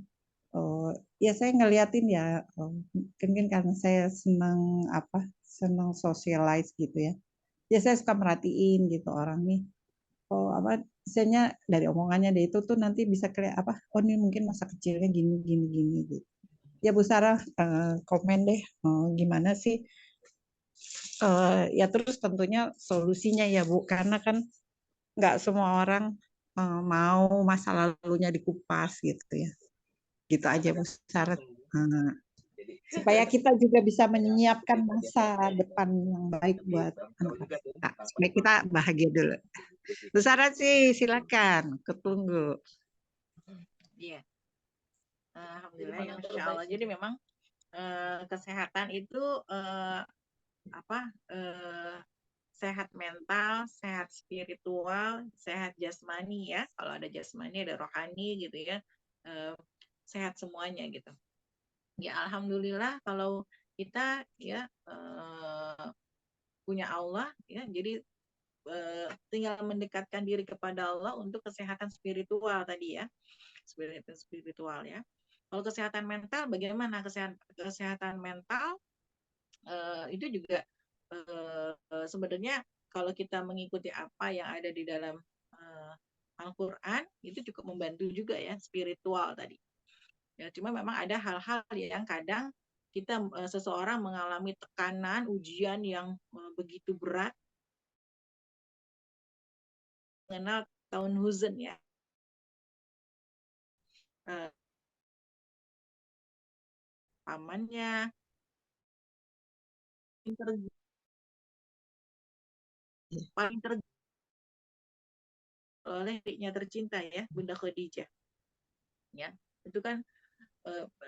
ya saya ngeliatin ya mungkin karena saya senang socialize gitu ya. Ya saya suka merhatiin gitu orang nih. Apa misalnya dari omongannya dia itu tuh nanti bisa kayak apa, oh ini mungkin masa kecilnya gini gini gini gitu. Ya Bu Sarah komen deh gimana sih ya terus tentunya solusinya ya Bu, karena kan nggak semua orang mau masa lalunya dikupas gitu ya. Gitu aja Bu Sarah. Supaya kita juga bisa menyiapkan masa depan yang baik buat anak-anak kita. Supaya kita bahagia dulu. Bu Sarah sih silakan, ketunggu. Iya. Alhamdulillah ya, Masya Allah. Jadi memang kesehatan itu sehat mental, sehat spiritual, sehat jasmani ya. Kalau ada jasmani ada rohani gitu ya. Sehat semuanya gitu. Ya alhamdulillah kalau kita ya punya Allah ya, jadi tinggal mendekatkan diri kepada Allah untuk kesehatan spiritual tadi ya, kesehatan spiritual ya. Kalau kesehatan mental bagaimana? Kesehatan mental itu juga sebenarnya kalau kita mengikuti apa yang ada di dalam Al-Quran itu cukup membantu juga ya, spiritual tadi. Ya, cuma memang ada hal-hal yang kadang kita seseorang mengalami tekanan, ujian yang begitu berat, mengenal tahun huzn ya. Pamannya paling oleh adiknya tercinta ya, Bunda Khadijah. Ya, itu kan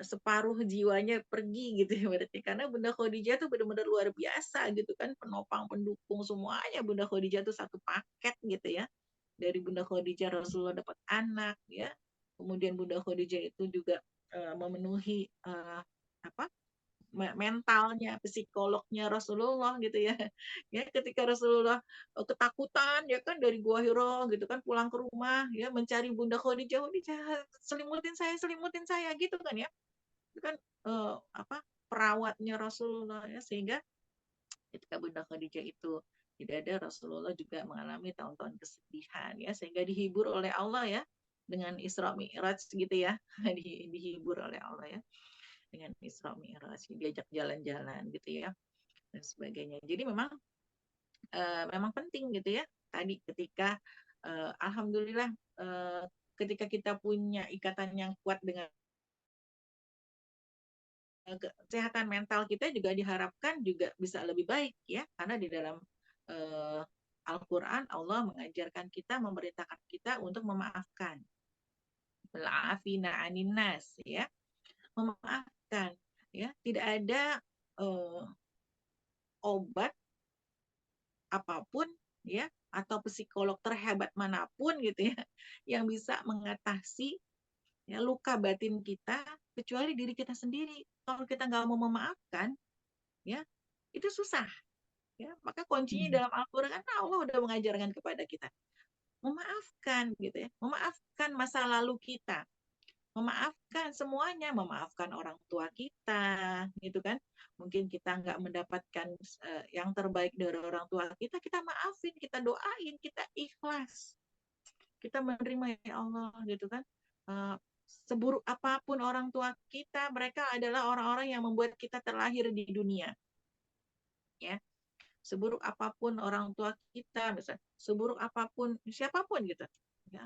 separuh jiwanya pergi gitu ya berarti, karena Bunda Khadijah tuh benar-benar luar biasa gitu kan, penopang pendukung semuanya. Bunda Khadijah tuh satu paket gitu ya. Dari Bunda Khadijah Rasulullah dapat anak ya, kemudian Bunda Khadijah itu juga memenuhi mentalnya, psikolognya Rasulullah gitu ya. Ya ketika Rasulullah ketakutan ya kan dari Gua Hira gitu kan, pulang ke rumah ya mencari Bunda Khadijah, selimutin saya gitu kan ya. Itu kan perawatnya Rasulullah ya, sehingga ketika Bunda Khadijah itu tidak ada, Rasulullah juga mengalami tahun-tahun kesedihan ya, sehingga dihibur oleh Allah ya dengan Isra Mi'raj gitu ya. Dihibur oleh Allah ya dengan Isra Mi'raj, diajak jalan-jalan gitu ya dan sebagainya. Jadi memang penting gitu ya tadi ketika alhamdulillah ketika kita punya ikatan yang kuat dengan kesehatan mental kita juga diharapkan juga bisa lebih baik ya, karena di dalam eh, Al-Quran Allah mengajarkan kita, memerintahkan kita untuk memaafkan. Afina anin nas, ya, memaafkan, ya. Tidak ada obat apapun, ya, atau psikolog terhebat manapun gitu ya yang bisa mengatasi ya luka batin kita kecuali diri kita sendiri. Kalau kita nggak mau memaafkan, ya itu susah. Ya, maka kuncinya dalam Al-Quran Allah udah mengajarkan kepada kita memaafkan gitu ya, memaafkan masa lalu kita, memaafkan semuanya, memaafkan orang tua kita, gitu kan. Mungkin kita nggak mendapatkan yang terbaik dari orang tua kita, kita maafin, kita doain, kita ikhlas, kita menerima ya Allah, gitu kan. Seburuk apapun orang tua kita, mereka adalah orang-orang yang membuat kita terlahir di dunia, ya. Seburuk apapun orang tua kita, misalnya, seburuk apapun siapapun gitu, ya,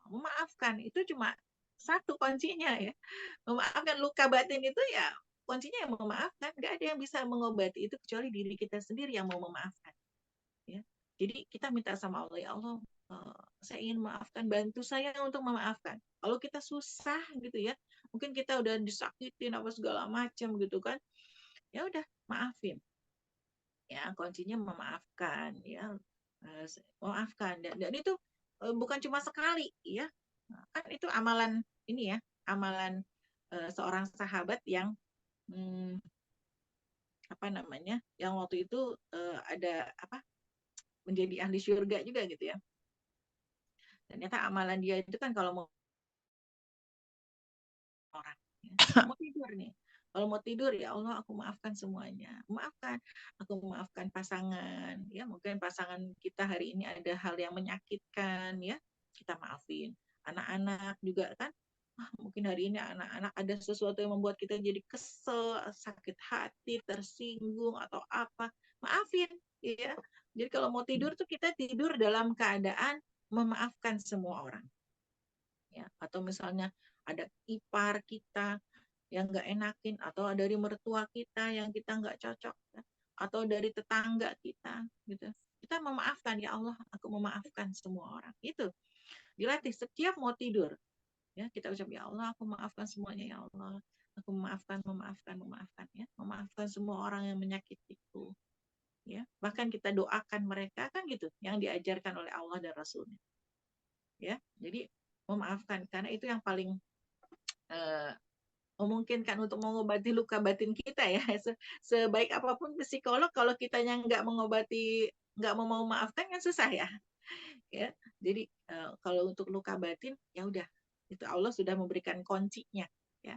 memaafkan itu cuma satu kuncinya ya. Memaafkan luka batin itu ya kuncinya yang memaafkan. Gak ada yang bisa mengobati itu kecuali diri kita sendiri yang mau memaafkan. Ya. Jadi kita minta sama Allah, ya Allah, saya ingin memaafkan, bantu saya untuk memaafkan. Kalau kita susah gitu ya, mungkin kita udah disakitin apa segala macam gitu kan, ya udah maafin. Ya kuncinya memaafkan ya, memaafkan dan itu bukan cuma sekali ya, kan itu amalan ini ya, amalan seorang sahabat yang apa namanya, yang waktu itu ada apa, menjadi ahli surga juga gitu ya. Ternyata amalan dia itu kan kalau mau orang ya, mau tidur nih, kalau mau tidur ya Allah aku maafkan semuanya, maafkan, aku memaafkan pasangan ya, mungkin pasangan kita hari ini ada hal yang menyakitkan ya, kita maafin. Anak-anak juga kan, mungkin hari ini anak-anak ada sesuatu yang membuat kita jadi kesel, sakit hati, tersinggung atau apa, maafin ya. Jadi kalau mau tidur tuh kita tidur dalam keadaan memaafkan semua orang ya. Atau misalnya ada ipar kita yang nggak enakin, atau dari mertua kita yang kita nggak cocok, atau dari tetangga kita gitu, kita memaafkan, ya Allah aku memaafkan semua orang. Itu dilatih setiap mau tidur ya, kita ucap ya Allah aku maafkan semuanya, ya Allah aku memaafkan ya, memaafkan semua orang yang menyakitiku ya, bahkan kita doakan mereka kan gitu yang diajarkan oleh Allah dan Rasulnya ya. Jadi memaafkan karena itu yang paling memungkinkan untuk mengobati luka batin kita ya. Sebaik apapun psikolog, kalau kitanya nggak mengobati, nggak mau memaafkan kan susah ya. Ya, jadi kalau untuk luka batin ya udah, itu Allah sudah memberikan kuncinya ya.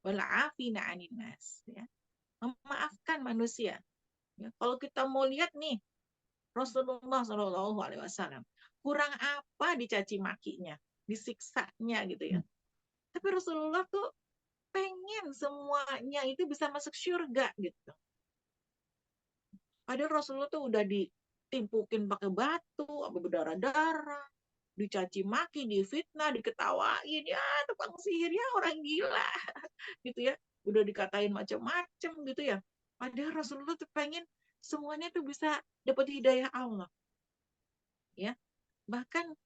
Wal'afina 'anin nas ya. Memaafkan manusia. Ya, kalau kita mau lihat nih Rasulullah Shallallahu Alaihi Wasallam kurang apa dicaci makinya, disiksanya gitu ya. Tapi Rasulullah tuh pengen semuanya itu bisa masuk surga gitu. Padahal Rasulullah tuh udah ditimpukin pakai batu, apa berdarah-darah, dicaci maki, difitnah, diketawain, ya tukang sihir, ya orang gila, gitu ya. Udah dikatain macam-macam gitu ya. Padahal Rasulullah tuh pengen semuanya tuh bisa dapat hidayah Allah. Ya, bahkan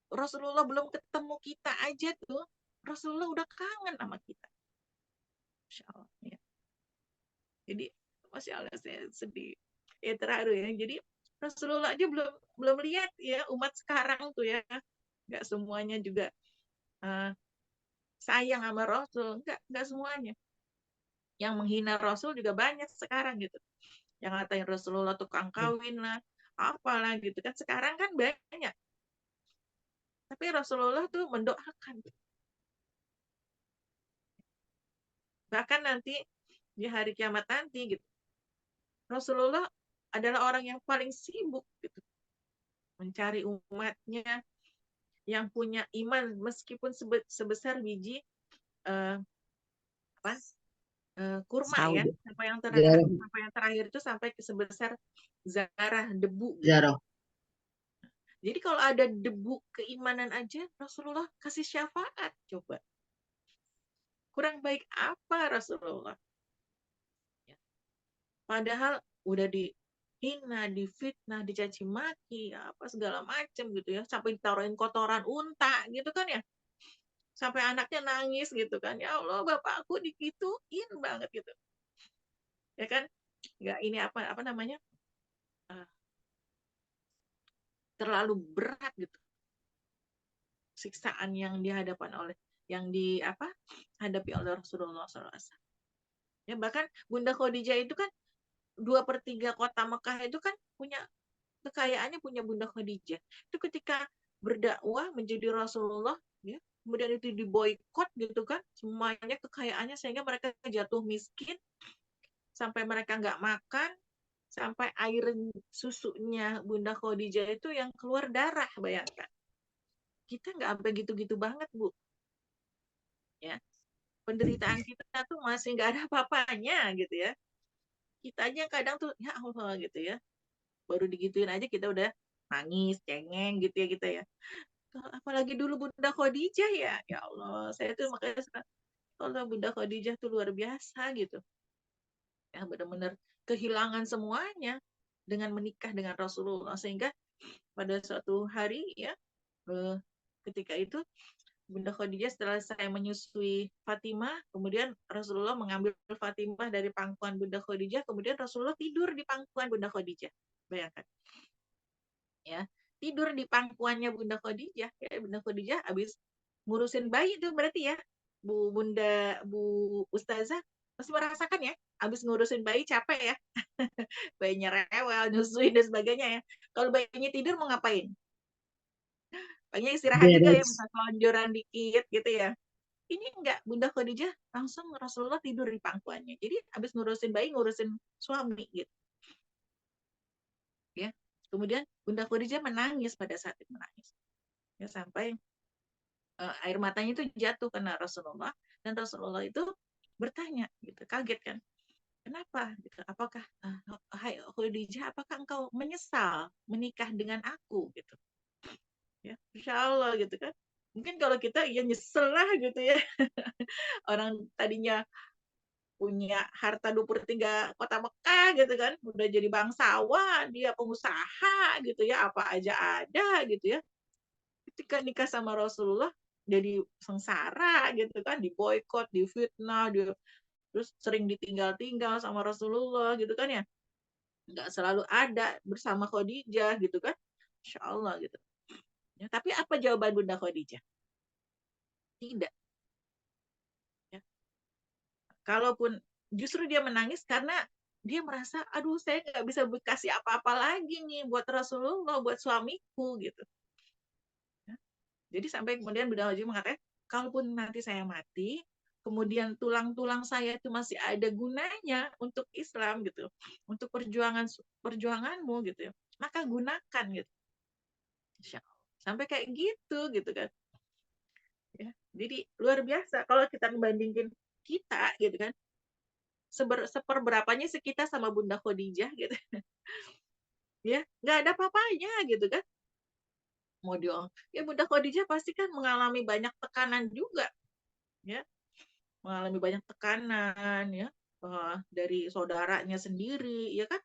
Rasulullah belum ketemu kita aja tuh, Rasulullah udah kangen sama kita. Masya Allah. Ya. Jadi Masya Allah saya sedih ya, terharu ya. Jadi Rasulullah aja belum lihat ya umat sekarang tuh ya, nggak semuanya juga sayang sama Rasul, nggak semuanya. Yang menghina Rasul juga banyak sekarang gitu, yang ngatain Rasulullah tukang kawin lah, apalah gitu kan, sekarang kan banyak. Tapi Rasulullah tuh mendoakan, bahkan nanti di hari kiamat nanti gitu, Rasulullah adalah orang yang paling sibuk gitu mencari umatnya yang punya iman meskipun sebesar biji apa kurma ya, sampai yang terakhir itu sampai ke sebesar zarah debu gitu. Zarah. Jadi kalau ada debu keimanan aja Rasulullah kasih syafaat, coba Kurang baik apa Rasulullah? Ya. Padahal udah dihina, difitnah, dicaci maki, apa segala macam gitu ya, sampai ditaruhin kotoran unta gitu kan ya. Sampai anaknya nangis gitu kan. Ya Allah, bapakku digituin banget gitu. Ya kan? Nggak ini apa namanya? eh, Terlalu berat gitu siksaan yang dihadapan oleh yang hadapi oleh Rasulullah SAW. Ya bahkan Bunda Khadijah itu kan 2/3 kota Mekah itu kan punya kekayaannya punya Bunda Khadijah. Itu ketika berdakwah menjadi Rasulullah, ya, kemudian itu diboikot gitu kan, semuanya kekayaannya sehingga mereka jatuh miskin sampai mereka nggak makan, sampai air susunya Bunda Khadijah itu yang keluar darah, bayangkan. Kita nggak sampai gitu-gitu banget, Bu. Ya, penderitaan kita tuh masih nggak ada apa-apanya gitu ya. Kita aja kadang tuh ya Allah gitu ya. Baru digituin aja kita udah nangis, cengeng gitu ya kita ya. Apalagi dulu Bunda Khadijah ya. Ya Allah, saya tuh makanya kalau Bunda Khadijah tuh luar biasa gitu. Ya benar-benar kehilangan semuanya dengan menikah dengan Rasulullah sehingga pada suatu hari ya ketika itu Bunda Khadijah setelah saya menyusui Fatimah, kemudian Rasulullah mengambil Fatimah dari pangkuan Bunda Khadijah, kemudian Rasulullah tidur di pangkuan Bunda Khadijah. Bayangkan. Ya, tidur di pangkuannya Bunda Khadijah. Ya, Bunda Khadijah habis ngurusin bayi itu berarti ya. Bu Ustazah pasti merasakan ya, habis ngurusin bayi capek ya. Bayinya rewel, nyusui dan sebagainya ya. Kalau bayinya tidur mau ngapain? Bayinya istirahat juga ya, Beres. bisa selonjoran dikit gitu ya. Ini enggak, Bunda Khadijah langsung Rasulullah tidur di pangkuannya. Jadi habis ngurusin bayi, ngurusin suami gitu. Ya. Kemudian Bunda Khadijah menangis pada saat itu menangis. Ya, sampai air matanya itu jatuh karena Rasulullah dan Rasulullah itu bertanya gitu, kaget kan. Kenapa? Gitu. Apakah hai Khadijah, apakah engkau menyesal menikah dengan aku gitu. Ya, Insya Allah gitu kan. Mungkin kalau kita ya nyesel lah gitu ya. Orang tadinya punya harta 23 kota Mekah gitu kan, udah jadi bangsawan, dia pengusaha gitu ya, apa aja ada gitu ya. Ketika nikah sama Rasulullah jadi sengsara gitu kan, diboikot, difitnah, terus sering ditinggal-tinggal sama Rasulullah gitu kan ya. Nggak selalu ada bersama Khadijah gitu kan. Insya Allah gitu. Ya, tapi apa jawaban Bunda Khadijah? Tidak. Ya. Kalaupun justru dia menangis karena dia merasa, aduh saya nggak bisa kasih apa-apa lagi nih buat Rasulullah, buat suamiku gitu. Ya. Jadi sampai kemudian Bunda Khadijah mengatakan, kalaupun nanti saya mati, kemudian tulang-tulang saya itu masih ada gunanya untuk Islam gitu, untuk perjuanganmu gitu ya, maka gunakan gitu. Insya Allah. Sampai kayak gitu kan. Ya. Jadi luar biasa kalau kita membandingkan kita gitu kan, seperberapanya sih kita sama Bunda Khadijah gitu ya, nggak ada apa-apanya gitu kan. Mau ya Bunda Khadijah pasti kan mengalami banyak tekanan juga ya, mengalami banyak tekanan ya, dari saudaranya sendiri ya kan.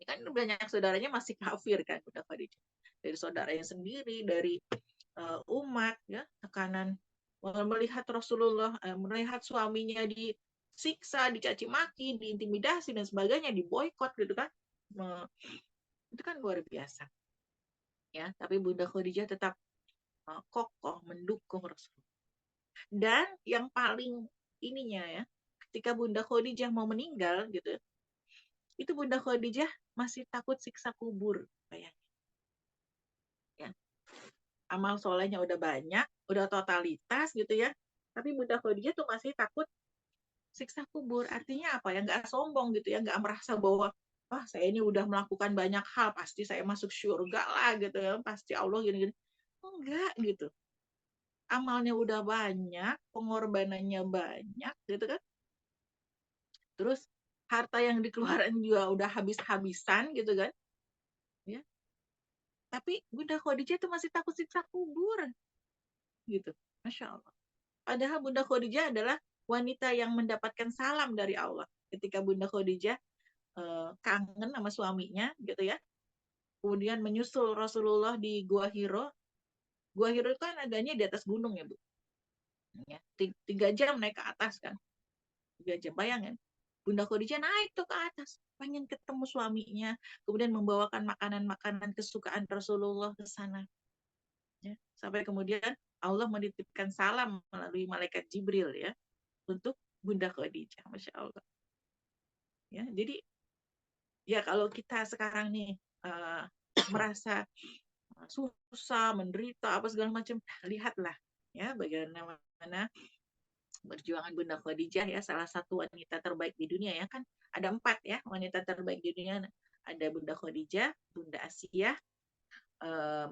Ini kan banyak saudaranya masih kafir kan Bunda Khadijah, dari saudaranya sendiri, dari umat ya, tekanan melihat Rasulullah, melihat suaminya disiksa, dicaci maki, diintimidasi dan sebagainya, diboikot gitu kan. Itu kan luar biasa. Ya, tapi Bunda Khadijah tetap kokoh mendukung Rasulullah. Dan yang paling ininya ya, ketika Bunda Khadijah mau meninggal gitu, itu Bunda Khadijah masih takut siksa kubur, bayangin. Ya. Amal solehnya udah banyak, udah totalitas gitu ya. Tapi Bunda Khadijah tuh masih takut siksa kubur. Artinya apa ya? Nggak sombong gitu ya, nggak merasa bahwa wah saya ini udah melakukan banyak hal, pasti saya masuk surga lah gitu ya, pasti Allah gini-gini. Enggak gitu. Amalnya udah banyak, pengorbanannya banyak gitu kan. Terus harta yang dikeluarkan juga udah habis-habisan gitu kan. Ya. Tapi Bunda Khadijah tuh masih takut siksa kubur gitu. Masya Allah. Padahal Bunda Khadijah adalah wanita yang mendapatkan salam dari Allah. Ketika Bunda Khadijah kangen sama suaminya gitu ya. Kemudian menyusul Rasulullah di Gua Hiro. Gua Hiro itu kan adanya di atas gunung ya, Bu. Ya, 3 jam naik ke atas kan. 3 jam, bayangin. Bunda Khadijah naik tuh ke atas, pengen ketemu suaminya, kemudian membawakan makanan-makanan kesukaan Rasulullah ke sana. Ya, sampai kemudian Allah menitipkan salam melalui malaikat Jibril ya untuk Bunda Khadijah, Masya Allah. Ya, jadi ya kalau kita sekarang nih merasa susah, menderita, apa segala macam, lihatlah ya bagaimana perjuangan Bunda Khadijah ya, salah satu wanita terbaik di dunia ya kan. Ada 4 ya wanita terbaik di dunia. Ada Bunda Khadijah, Bunda Asiyah,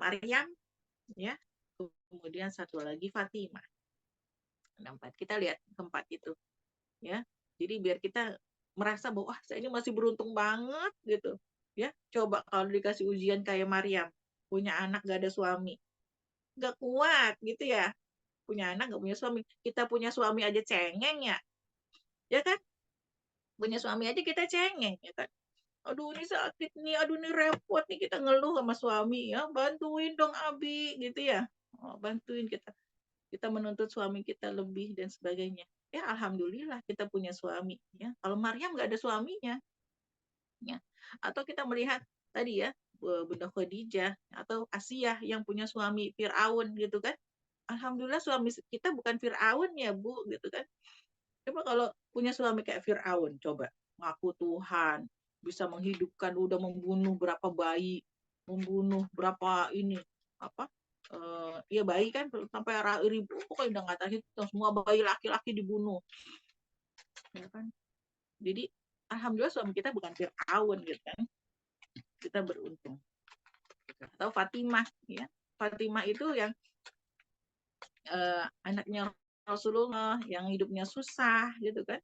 Maryam ya, kemudian satu lagi Fatimah. Ada 4. Kita lihat keempat itu ya. Jadi biar kita merasa bahwa saya ini masih beruntung banget gitu ya. Coba kalau dikasih ujian kayak Maryam, punya anak gak ada suami, gak kuat gitu ya. Punya anak gak punya suami, kita punya suami aja cengeng ya kan, punya suami aja kita cengeng ya kan. Aduh ini sakit nih, aduh ini repot nih, kita ngeluh sama suami ya, bantuin dong Abi gitu ya. Bantuin kita menuntut suami kita lebih dan sebagainya. Ya alhamdulillah kita punya suami ya. Kalau Maryam nggak ada suaminya ya. Atau kita melihat tadi ya Bunda Khadijah atau Asiyah yang punya suami Fir'aun gitu kan. Alhamdulillah suami kita bukan Fir'aun ya Bu gitu kan. Coba kalau punya suami kayak Fir'aun, coba ngaku Tuhan, bisa menghidupkan, udah membunuh berapa bayi, membunuh berapa ini apa? Ya bayi kan sampai ribu, pokoknya udah nggak terhitung, semua bayi laki-laki dibunuh, ya kan? Jadi alhamdulillah suami kita bukan Fir'aun gitu kan, kita beruntung. Atau Fatimah, ya, Fatimah itu yang anaknya Rasulullah yang hidupnya susah gitu kan.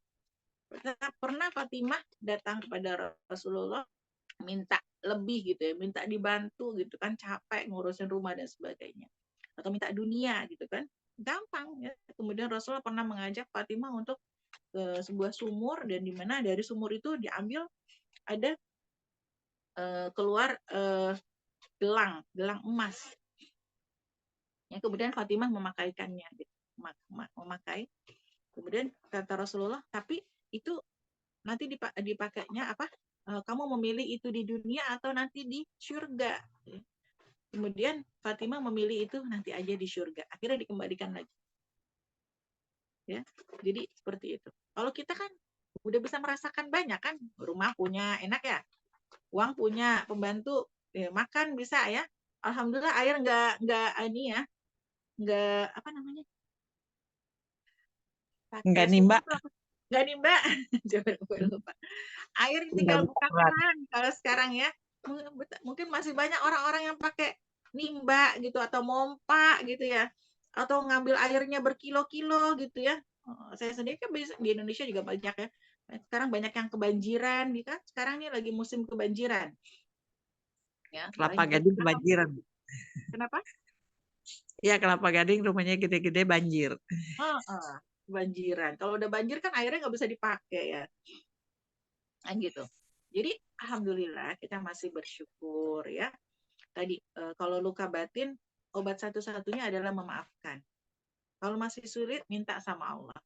Pernah Fatimah datang kepada Rasulullah minta lebih gitu ya, minta dibantu gitu kan, capek ngurusin rumah dan sebagainya, atau minta dunia gitu kan, gampang ya. Kemudian Rasulullah pernah mengajak Fatimah untuk ke sebuah sumur, dan di mana dari sumur itu diambil ada keluar gelang emas ya. Kemudian Fatimah memakaikannya gitu. Memakai. Kemudian kata Rasulullah, tapi itu nanti dipakainya apa? Kamu memilih itu di dunia atau nanti di surga. Kemudian Fatimah memilih itu nanti aja di surga. Akhirnya dikembalikan lagi. Ya, jadi seperti itu. Kalau kita kan udah bisa merasakan banyak kan, rumah punya, enak ya, uang punya, pembantu, ya, makan bisa ya. Alhamdulillah air nggak ini ya, nggak apa namanya? Nggak Pakai nimba. sumur apa? Nggak nimba. Jangan lupa. Air tinggal buka keran kalau sekarang ya. Mungkin masih banyak orang-orang yang pakai nimba gitu atau mompa gitu ya. Atau ngambil airnya berkilo-kilo gitu ya. Saya sendiri kan di Indonesia juga banyak ya. Sekarang banyak yang kebanjiran, kan? Sekarang ini lagi musim kebanjiran. Ya, Kelapa Gading kebanjiran. Kenapa? Iya, Kelapa Gading rumahnya gede-gede banjir. Kebanjiran. Kalau udah banjir kan airnya nggak bisa dipakai ya. Kan gitu. Jadi alhamdulillah kita masih bersyukur ya. Tadi kalau luka batin, obat satu-satunya adalah memaafkan. Kalau masih sulit, minta sama Allah.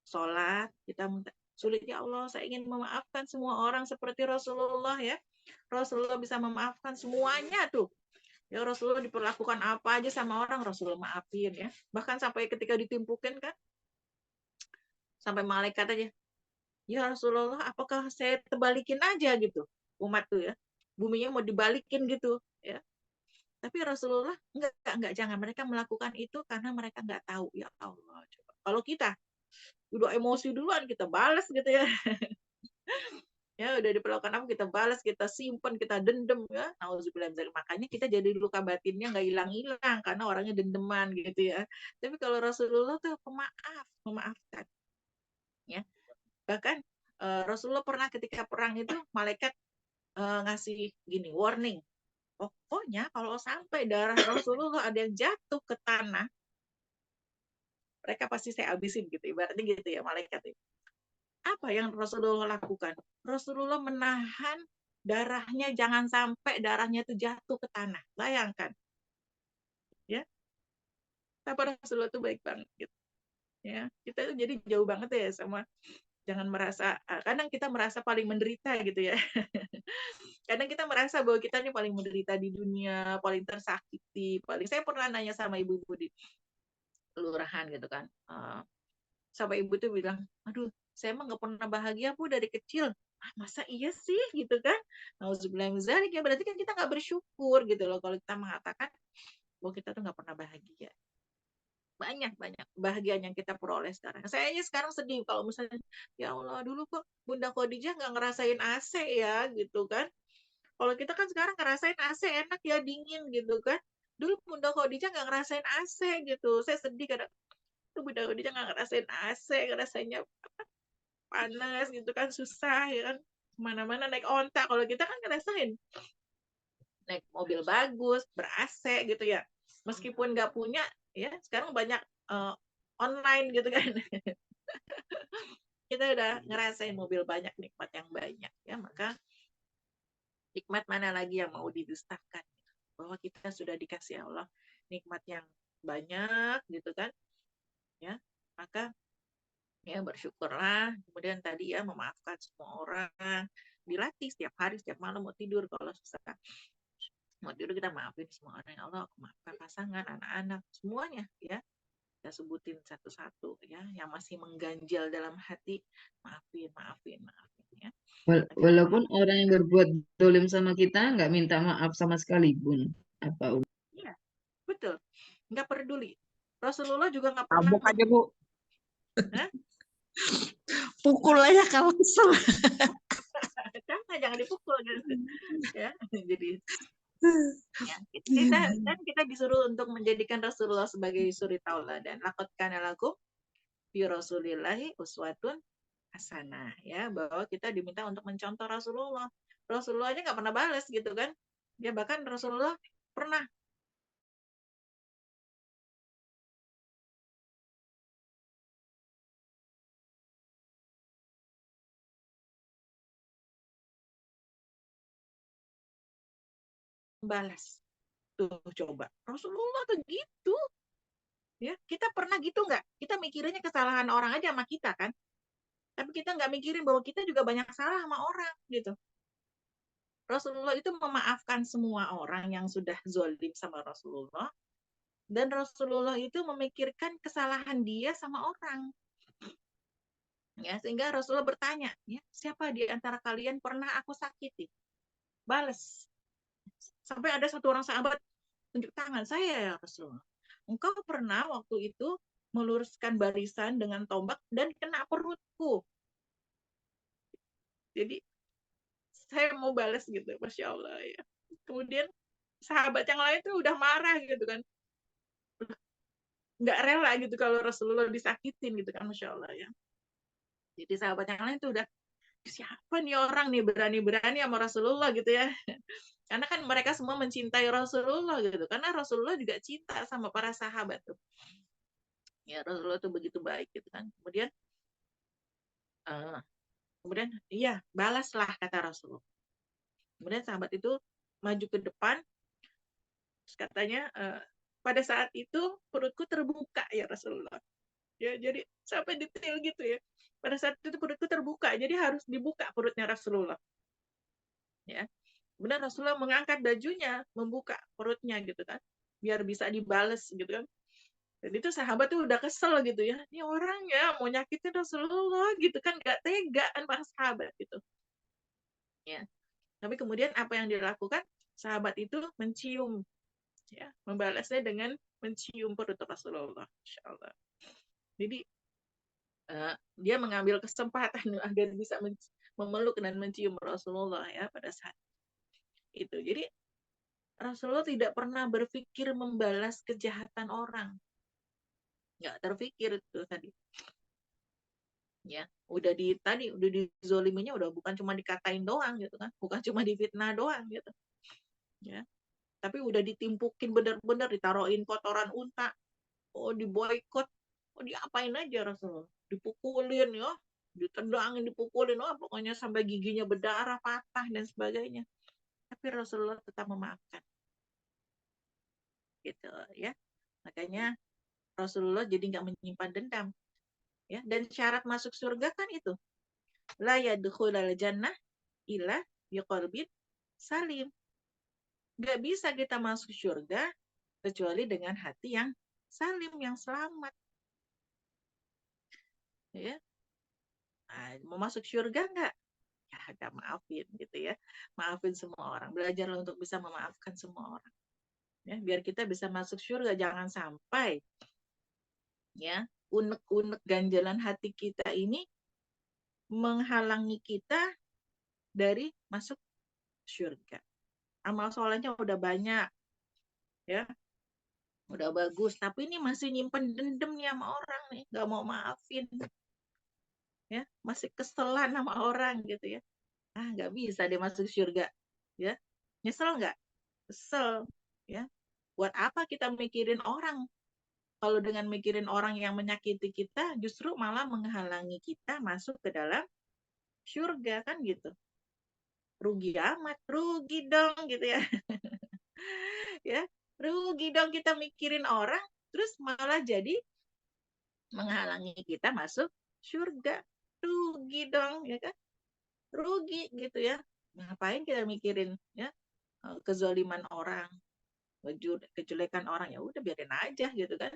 Sholat, kita minta, sulit ya Allah, saya ingin memaafkan semua orang seperti Rasulullah ya. Rasulullah bisa memaafkan semuanya tuh. Ya Rasulullah diperlakukan apa aja sama orang, Rasulullah maafin ya. Bahkan sampai ketika ditimpukin kan, sampai malaikat aja, ya Rasulullah, apakah saya terbalikin aja gitu, umat tuh ya, buminya mau dibalikin gitu ya. Tapi Rasulullah enggak, jangan, mereka melakukan itu karena mereka enggak tahu. Ya Allah, coba kalau kita udah emosi duluan, kita balas gitu ya. Ya udah diperlakukan apa, kita balas, kita simpen, kita dendam ya. Nauzubillah, makanya kita jadi luka batinnya nggak hilang-hilang karena orangnya dendeman gitu ya. Tapi kalau Rasulullah tuh pemaaf, memaafkan ya. Bahkan Rasulullah pernah ketika perang itu, malaikat ngasih gini, warning, pokoknya kalau sampai darah Rasulullah ada yang jatuh ke tanah, mereka pasti saya habisin gitu, ibaratnya gitu ya malaikat itu. Apa yang Rasulullah lakukan? Rasulullah menahan darahnya, jangan sampai darahnya itu jatuh ke tanah. Bayangkan, ya. Tapi Rasulullah itu baik banget gitu. Ya, kita itu jadi jauh banget ya sama, jangan merasa, kadang kita merasa paling menderita gitu ya. Kadang kita merasa bahwa kita ini paling menderita di dunia, paling tersakiti, paling, saya pernah nanya sama ibu-ibu di kelurahan gitu kan. Sampai ibu tuh bilang, aduh, saya emang nggak pernah bahagia Bu dari kecil. Ah, masa iya sih gitu kan? Nauzubillah min dzalik, ya berarti kan kita nggak bersyukur gitu loh kalau kita mengatakan bahwa kita tuh nggak pernah bahagia. Banyak bahagian yang kita peroleh sekarang. Saya aja sekarang sedih kalau misalnya, ya Allah, dulu kok Bunda Khadijah nggak ngerasain AC ya gitu kan. Kalau kita kan sekarang ngerasain AC enak ya, dingin gitu kan. Dulu Bunda Khadijah nggak ngerasain AC gitu. Saya sedih kadang, tuh Bunda Khadijah nggak ngerasain AC, rasanya panas gitu kan, susah ya kan, kemana-mana naik onta. Kalau kita kan ngerasain naik mobil bagus, ber-AC gitu ya, meskipun nggak punya ya, sekarang banyak online gitu kan. Kita udah ngerasain mobil banyak, nikmat yang banyak ya, maka nikmat mana lagi yang mau didustakan, bahwa kita sudah dikasih Allah nikmat yang banyak gitu kan ya. Maka ya bersyukurlah, kemudian tadi ya memaafkan semua orang, dilatih setiap hari, setiap malam mau tidur, kalau susah mau tidur kita maafin semua orang. Ya Allah, aku maafkan pasangan, anak-anak, semuanya ya, kita sebutin satu-satu ya, yang masih mengganjal dalam hati, maafin ya. Walaupun orang yang berbuat dolim sama kita nggak minta maaf sama sekali, Bun. Apa? Iya, betul, nggak peduli. Rasulullah juga nggak pernah Tabok aja Bu, Hah? pukul aja kalau kesel. Jangan dipukul gitu ya. Jadi ya, kita disuruh untuk menjadikan Rasulullah sebagai suri tauladan. Laqad kana lakum fi Rasulillahi uswatun hasanah, ya, bahwa kita diminta untuk mencontoh Rasulullah. Rasulullah aja nggak pernah balas gitu kan. Ya, bahkan Rasulullah pernah balas. Tuh coba. Rasulullah tuh gitu. Ya, kita pernah gitu nggak? Kita mikirinnya kesalahan orang aja sama kita kan. Tapi kita nggak mikirin bahwa kita juga banyak salah sama orang gitu. Rasulullah itu memaafkan semua orang yang sudah zolim sama Rasulullah. Dan Rasulullah itu memikirkan kesalahan dia sama orang. Ya, sehingga Rasulullah bertanya, ya, siapa di antara kalian pernah aku sakiti? Balas. Sampai ada satu orang sahabat tunjuk tangan, saya ya Rasulullah. Engkau pernah waktu itu meluruskan barisan dengan tombak dan kena perutku. Jadi saya mau balas gitu, Masya Allah ya. Kemudian sahabat yang lain tuh udah marah gitu kan. Nggak rela gitu kalau Rasulullah disakitin gitu kan, Masya Allah ya. Jadi sahabat yang lain tuh udah, siapa nih orang nih berani-berani sama Rasulullah gitu ya. Karena kan mereka semua mencintai Rasulullah gitu. Karena Rasulullah juga cinta sama para sahabat tuh. Ya, Rasulullah tuh begitu baik gitu kan. Kemudian iya, balaslah kata Rasulullah. Kemudian sahabat itu maju ke depan, terus katanya, pada saat itu perutku terbuka ya Rasulullah. Ya, jadi sampai detail gitu ya. Pada saat itu perutku terbuka, jadi harus dibuka perutnya Rasulullah. Ya. Kemudian Rasulullah mengangkat bajunya, membuka perutnya gitu kan, biar bisa dibales gitu kan. Dan itu sahabat tuh udah kesel gitu ya. Ini orang ya mau nyakitin Rasulullah gitu kan, gak tega kan para sahabat gitu. Ya. Tapi kemudian apa yang dilakukan? Sahabat itu mencium, ya, membalasnya dengan mencium perut Rasulullah. Insya Allah. Jadi dia mengambil kesempatan agar bisa memeluk dan mencium Rasulullah ya pada saat itu. Jadi Rasulullah tidak pernah berpikir membalas kejahatan orang. Nggak terpikir itu tadi. Ya, udah dizoliminya udah bukan cuma dikatain doang gitu kan, bukan cuma difitnah doang gitu. Ya. Tapi udah ditimpukin bener-bener, ditaruhin kotoran unta. Oh, diboikot Oh, diapain aja Rasulullah? Dipukulin ya, ditendangin, dipukulin, pokoknya sampai giginya berdarah, patah dan sebagainya. Tapi Rasulullah tetap memaafkan, gitu ya. Makanya Rasulullah jadi nggak menyimpan dendam, ya. Dan syarat masuk surga kan itu, la yadkhulul jannah illa biqalbin salim. Nggak bisa kita masuk surga kecuali dengan hati yang salim, yang selamat, ya. Nah, mau masuk surga nggak? Ya, ada maafin gitu ya. Maafin semua orang. Belajarlah untuk bisa memaafkan semua orang. Ya, biar kita bisa masuk surga. Jangan sampai ya unek-unek ganjalan hati kita ini menghalangi kita dari masuk surga. Amal solehnya udah banyak, ya, udah bagus, tapi ini masih nyimpen dendam nih sama orang nih, nggak mau maafin, ya, masih keselan sama orang gitu ya. Nggak bisa dia masuk surga, ya. Nyesel nggak? Kesel, ya. Buat apa kita mikirin orang? Kalau dengan mikirin orang yang menyakiti kita, justru malah menghalangi kita masuk ke dalam surga, kan gitu. Rugi amat, rugi dong gitu ya. Ya, rugi dong kita mikirin orang, terus malah jadi menghalangi kita masuk surga. Rugi dong, ya kan? Rugi gitu ya. Ngapain kita mikirin ya kezaliman orang, kejelekan orang, ya udah biarin aja gitu kan.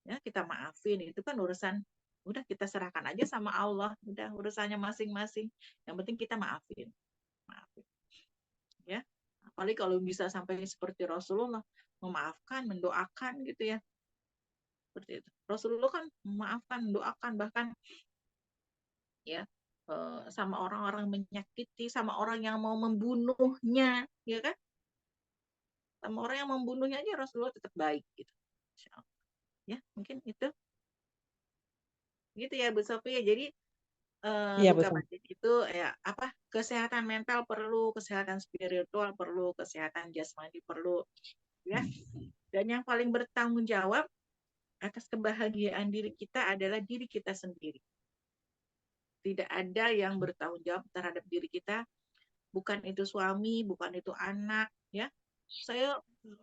Ya, kita maafin, itu kan urusan, udah kita serahkan aja sama Allah, udah urusannya masing-masing. Yang penting kita maafin. Maafin. Ya. Apalagi kalau bisa sampai seperti Rasulullah memaafkan, mendoakan gitu ya. Seperti itu. Rasulullah kan memaafkan, mendoakan, bahkan ya sama orang-orang menyakiti, sama orang yang mau membunuhnya, ya kan? Sama orang yang membunuhnya aja Rasulullah tetap baik gitu. Ya, mungkin itu gitu ya Bu Sofi ya. Jadi Iya, Bu luka Sofia. batin itu ya apa, kesehatan mental perlu, kesehatan spiritual perlu, kesehatan jasmani perlu, ya. Dan yang paling bertanggung jawab atas kebahagiaan diri kita adalah diri kita sendiri. Tidak ada yang bertanggung jawab terhadap diri kita, bukan itu suami, bukan itu anak, ya. Saya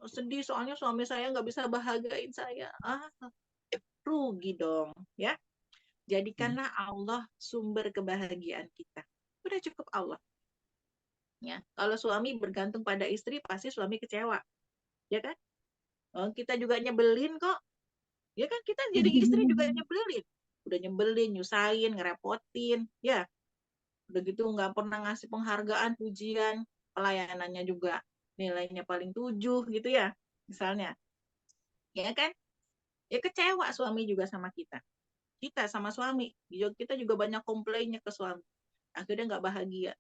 sedih soalnya suami saya nggak bisa bahagiain saya. Rugi dong, ya. Jadikanlah Allah sumber kebahagiaan kita. Udah cukup Allah. Ya, kalau suami bergantung pada istri, pasti suami kecewa, ya kan? Kita juga nyebelin kok, ya kan? Kita jadi istri juga nyebelin, udah nyebelin, nyusahin, ngerepotin, ya. Udah gitu nggak pernah ngasih penghargaan, pujian, pelayanannya juga nilainya paling 7 gitu ya, misalnya, ya kan? Ya kecewa suami juga sama kita. Kita sama suami, kita juga banyak komplainnya ke suami. Akhirnya nggak bahagia.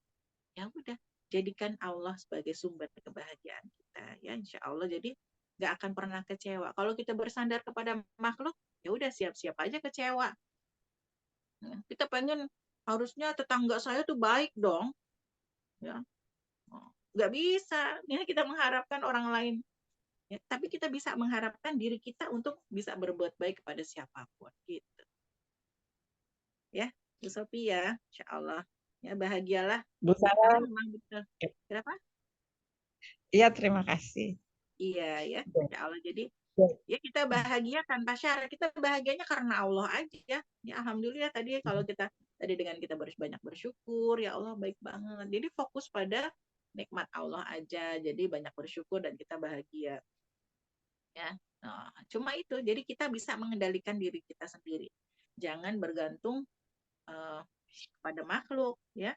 Ya udah, jadikan Allah sebagai sumber kebahagiaan kita, ya insya Allah. Jadi nggak akan pernah kecewa. Kalau kita bersandar kepada makhluk, ya udah siap-siap aja kecewa. Kita pengen harusnya tetangga saya tuh baik dong, ya. Nggak bisa, ya kita mengharapkan orang lain. Ya, tapi kita bisa mengharapkan diri kita untuk bisa berbuat baik kepada siapapun, gitu. Ya, Bu Sofi ya, insya Allah. Ya bahagialah. Bu Ya, karena Sarah. memang betul. Kenapa? Iya, terima kasih. Iya ya, Ya. insya Allah. Jadi Ya. ya kita bahagia tanpa syarat, kita bahagianya karena Allah aja. Ya alhamdulillah tadi kalau kita tadi dengan kita banyak bersyukur, ya Allah baik banget. Jadi fokus pada nikmat Allah aja. Jadi banyak bersyukur dan kita bahagia. Ya. Nah, cuma itu. Jadi kita bisa mengendalikan diri kita sendiri. Jangan bergantung pada makhluk, ya.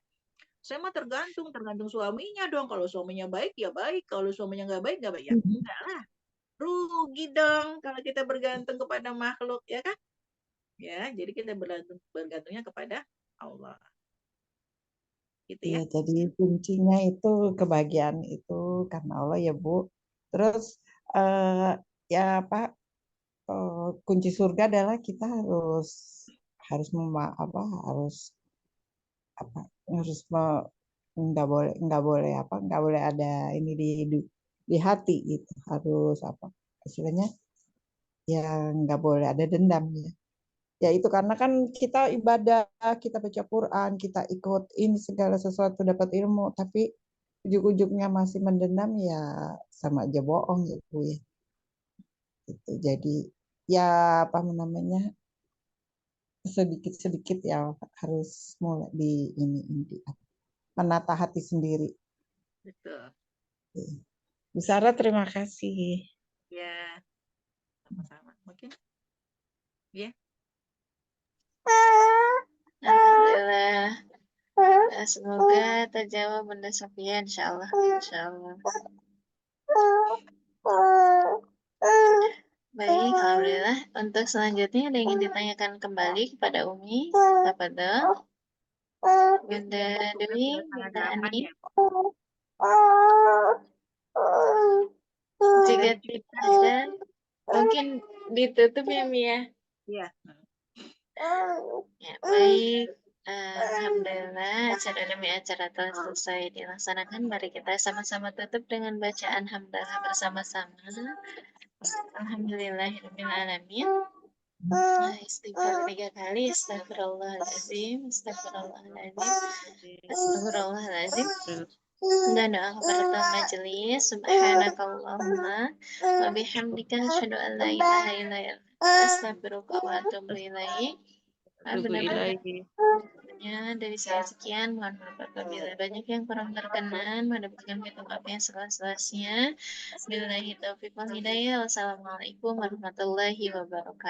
Saya mah tergantung suaminya dong. Kalau suaminya baik ya baik, kalau suaminya nggak baik nggak baik ya enggak lah. Rugi dong kalau kita bergantung kepada makhluk, ya kan? Ya, jadi kita bergantungnya kepada Allah. Gitu Iya, ya. jadi kuncinya itu kebahagiaan itu karena Allah ya Bu. Terus ya Pak, kunci surga adalah kita harus harus harus apa harus nggak boleh ada ini di hati gitu, harus apa istilahnya, ya nggak boleh ada dendam ya. Ya itu karena kan kita ibadah, kita baca Quran, kita ikut ini segala sesuatu dapat ilmu, tapi ujuk-ujuknya masih mendendam ya sama aja bohong ya Bu ya. Gitu. Jadi ya apa namanya sedikit-sedikit ya harus mulai di menata hati sendiri. Betul. Bu Sarah terima kasih. Ya, sama-sama. Mungkin ya. Alhamdulillah. Semoga terjawab Bunda Sofia, insyaallah. Insyaallah. Baik, alhamdulillah. Untuk selanjutnya ada yang ingin ditanyakan kembali kepada Umi? Tafadhol. Bunda Dewi, Sangat Bunda aman Ani. ya. Jika tidak ada, mungkin ditutup ya, Mi ya. Iya. Ya, baik. Alhamdulillah, acara demi acara telah selesai dilaksanakan. Mari kita sama-sama tutup dengan bacaan hamdalah bersama-sama. Alhamdulillahirabbil alamin. Istighfar 3 kali. Astagfirullahaladzim. Astagfirullahaladzim. Astagfirullahaladzim. Dan doa kepada majelis. Subhanakallahumma wa bihamdika asyhadu an la ilaha illa anta astaghfiruka wa atubu ilaik. Tunggu ilahi. Ya, dari saya sekian, mohon maaf apabila banyak yang kurang berkenan, mendapatkan minta maaf yang seluas-luasnya. Billahi taufiq wal hidayah. Wassalamualaikum warahmatullahi wabarakatuh.